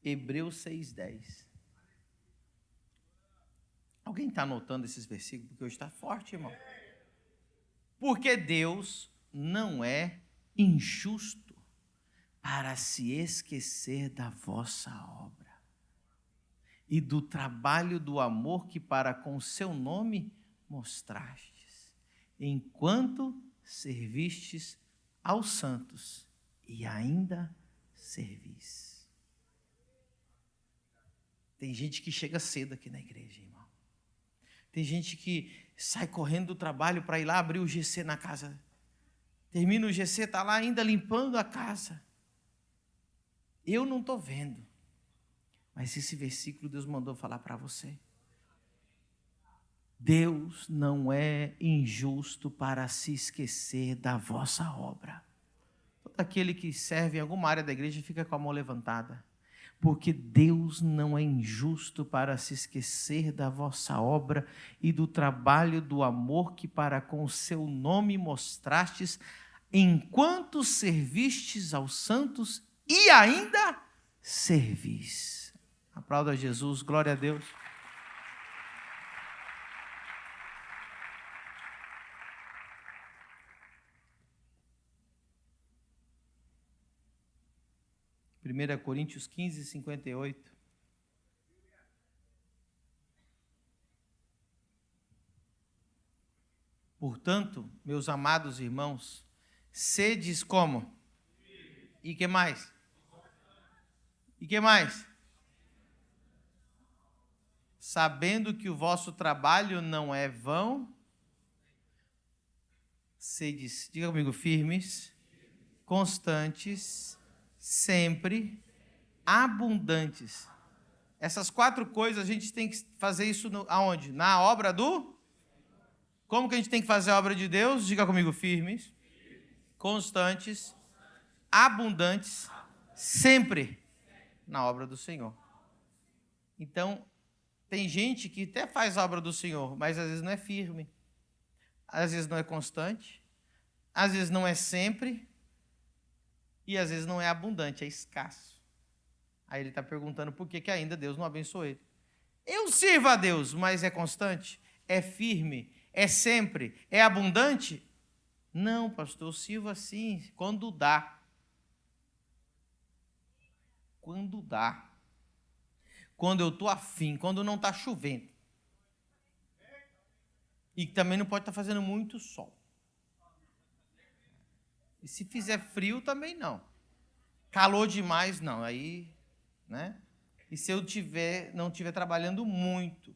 Hebreus 6:10. Alguém está anotando esses versículos? Porque hoje está forte, irmão. Porque Deus não é injusto para se esquecer da vossa obra e do trabalho do amor que para com o seu nome mostrastes, enquanto servistes aos santos e ainda servis. Tem gente que chega cedo aqui na igreja, irmão. Tem gente que sai correndo do trabalho para ir lá abrir o GC na casa. Termina o GC, está lá ainda limpando a casa. Eu não estou vendo. Mas esse versículo Deus mandou falar para você. Deus não é injusto para se esquecer da vossa obra. Todo aquele que serve em alguma área da igreja fica com a mão levantada. Porque Deus não é injusto para se esquecer da vossa obra e do trabalho do amor que para com o seu nome mostrastes, enquanto servistes aos santos e ainda servis. Aplauda Jesus, glória a Deus. Primeira Coríntios 15:58. Portanto, meus amados irmãos, sedes como? E que mais? E que mais? Sabendo que o vosso trabalho não é vão, sedes, diga comigo, firmes, constantes, sempre abundantes. Essas 4 coisas a gente tem que fazer isso aonde? Na obra do? Como que a gente tem que fazer a obra de Deus? Diga comigo, firmes, constantes, abundantes, sempre na obra do Senhor. Então, tem gente que até faz a obra do Senhor, mas às vezes não é firme, às vezes não é constante, às vezes não é sempre, e às vezes não é abundante, é escasso. Aí ele está perguntando por que ainda Deus não abençoou ele. Eu sirvo a Deus, mas é constante? É firme? É sempre? É abundante? Não, pastor, eu sirvo assim, quando dá. Quando dá. Quando eu estou afim, quando não está chovendo. E também não pode estar fazendo muito sol. E se fizer frio, também não. Calor demais, não. Aí, né? E se eu não estiver trabalhando muito.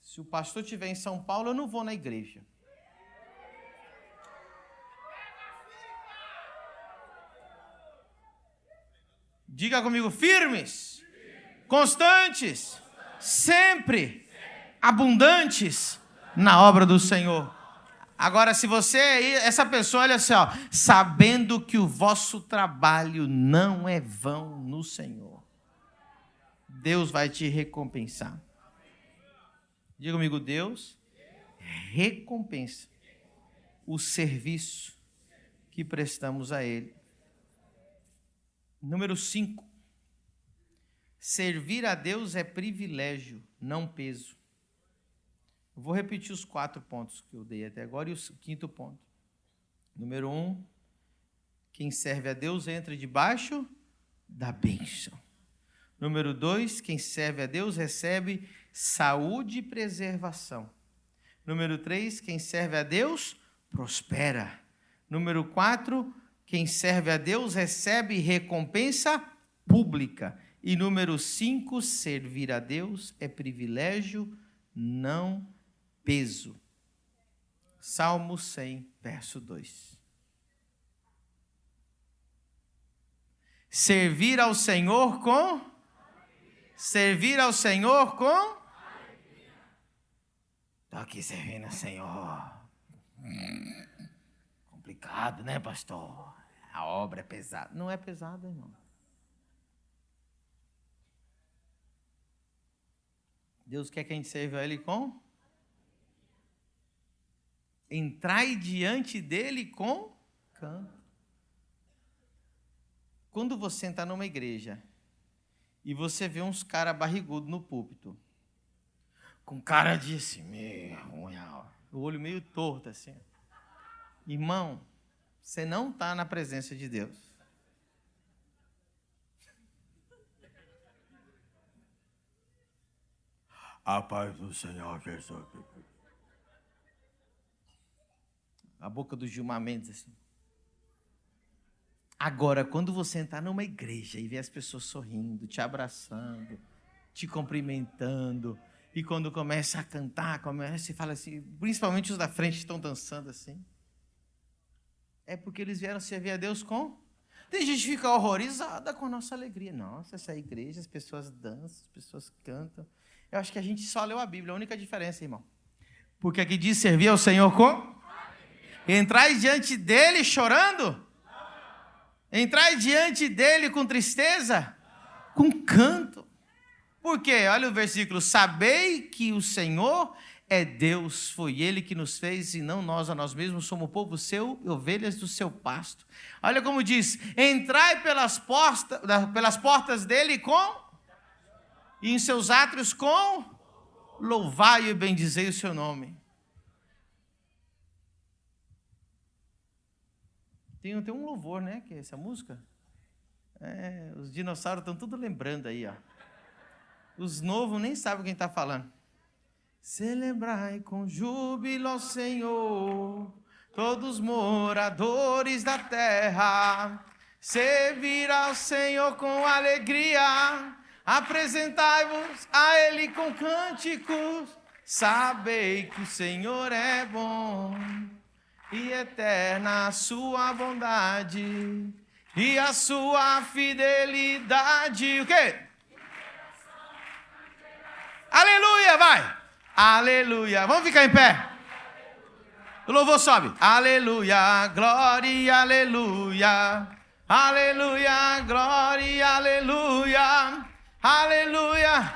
Se o pastor estiver em São Paulo, eu não vou na igreja. Diga comigo, firmes, constantes, sempre abundantes na obra do Senhor. Agora, se você é essa pessoa, olha assim, ó, sabendo que o vosso trabalho não é vão no Senhor, Deus vai te recompensar. Diga comigo, Deus recompensa o serviço que prestamos a Ele. Número 5. Servir a Deus é privilégio, não peso. Eu vou repetir os 4 pontos que eu dei até agora e o 5º ponto. Número 1, quem serve a Deus entra debaixo da bênção. Número 2, quem serve a Deus recebe saúde e preservação. Número 3, quem serve a Deus prospera. Número 4, Quem serve a Deus recebe recompensa pública. E número 5, servir a Deus é privilégio, não peso. Salmo 100, verso 2. Servir ao Senhor com? Servir ao Senhor com? Estou aqui servindo ao Senhor. Complicado, né, pastor? A obra é pesada. Não é pesada, irmão. Deus quer que a gente serve a Ele com? Entrai diante dEle com canto. Quando você entrar numa igreja e você vê uns caras barrigudos no púlpito, com cara de assim, o olho meio torto assim. Irmão, você não está na presença de Deus. A paz do Senhor, Jesus. A boca do Gilmar Mendes assim. Agora, quando você entrar numa igreja e ver as pessoas sorrindo, te abraçando, te cumprimentando, e quando começa a cantar, você fala assim, principalmente os da frente estão dançando assim, é porque eles vieram servir a Deus com? Tem gente que fica horrorizada com a nossa alegria. Nossa, essa igreja, as pessoas dançam, as pessoas cantam. Eu acho que a gente só leu a Bíblia, a única diferença, irmão. Porque aqui diz servir ao Senhor com? Entrai diante dele chorando? Entrai diante dele com tristeza? Com canto. Por quê? Olha o versículo. Sabei que o Senhor é Deus, foi Ele que nos fez e não nós a nós mesmos, somos o povo seu, ovelhas do seu pasto. Olha como diz, entrai pelas portas dele com, e em seus átrios com, louvai e bendizei o seu nome. Tem um louvor, né, que é essa música. Os dinossauros estão tudo lembrando aí, ó. Os novos nem sabem quem está falando. Celebrai com júbilo ao Senhor, todos moradores da terra. Servir ao Senhor com alegria, apresentai-vos a Ele com cânticos. Sabei que o Senhor é bom e eterna a sua bondade e a sua fidelidade. O quê? Aleluia, vai! Aleluia. Vamos ficar em pé? O louvor sobe. Aleluia, glória, aleluia. Aleluia, glória, aleluia. Aleluia.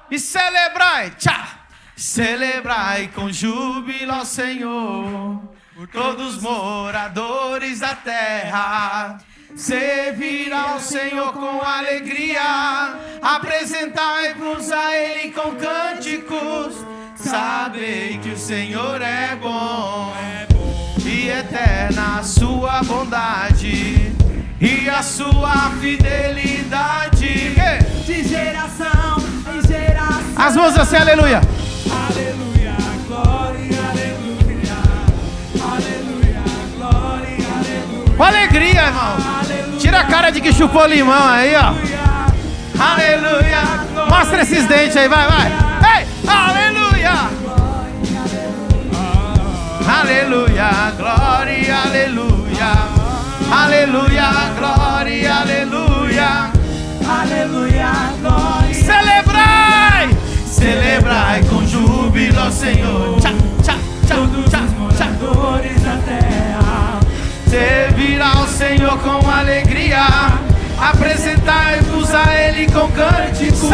E celebrai, tchá. Celebrai com júbilo ao Senhor, por todos os moradores da terra. Servir ao Senhor com alegria, apresentai-vos a Ele com cânticos. Sabei que o Senhor é bom e eterna a sua bondade e a sua fidelidade. De geração em geração. As mãos assim, aleluia. Aleluia, glória, aleluia. Aleluia, glória, aleluia. Com alegria, irmão. Aleluia, tira a cara de que chupou limão aí, ó. Aleluia. Mostra esses dentes aí, vai, vai. Ei, aleluia. Aleluia, glória, aleluia. Aleluia, glória, aleluia. Aleluia, glória. Celebrai, celebrai com júbilo ao Senhor. Tchá, tchá, tchá, Todos tchá, os tchá. moradores da terra. Servir ao Senhor com alegria, apresentai-vos a Ele com cânticos.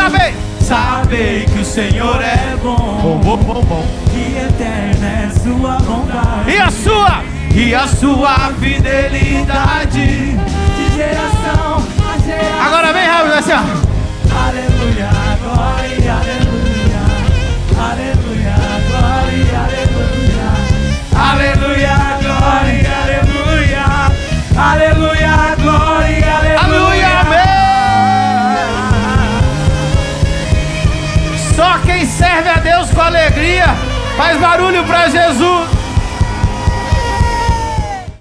Sabei que o Senhor é bom, bom, bom, bom. E eterna é sua bondade. E a sua fidelidade. De geração a geração. Agora vem rápido assim, ó. Aleluia, glória, aleluia. Aleluia, glória, aleluia. Aleluia, glória, aleluia. Aleluia, glória, aleluia. Aleluia, amém. Só quem serve a Deus com alegria faz barulho para Jesus.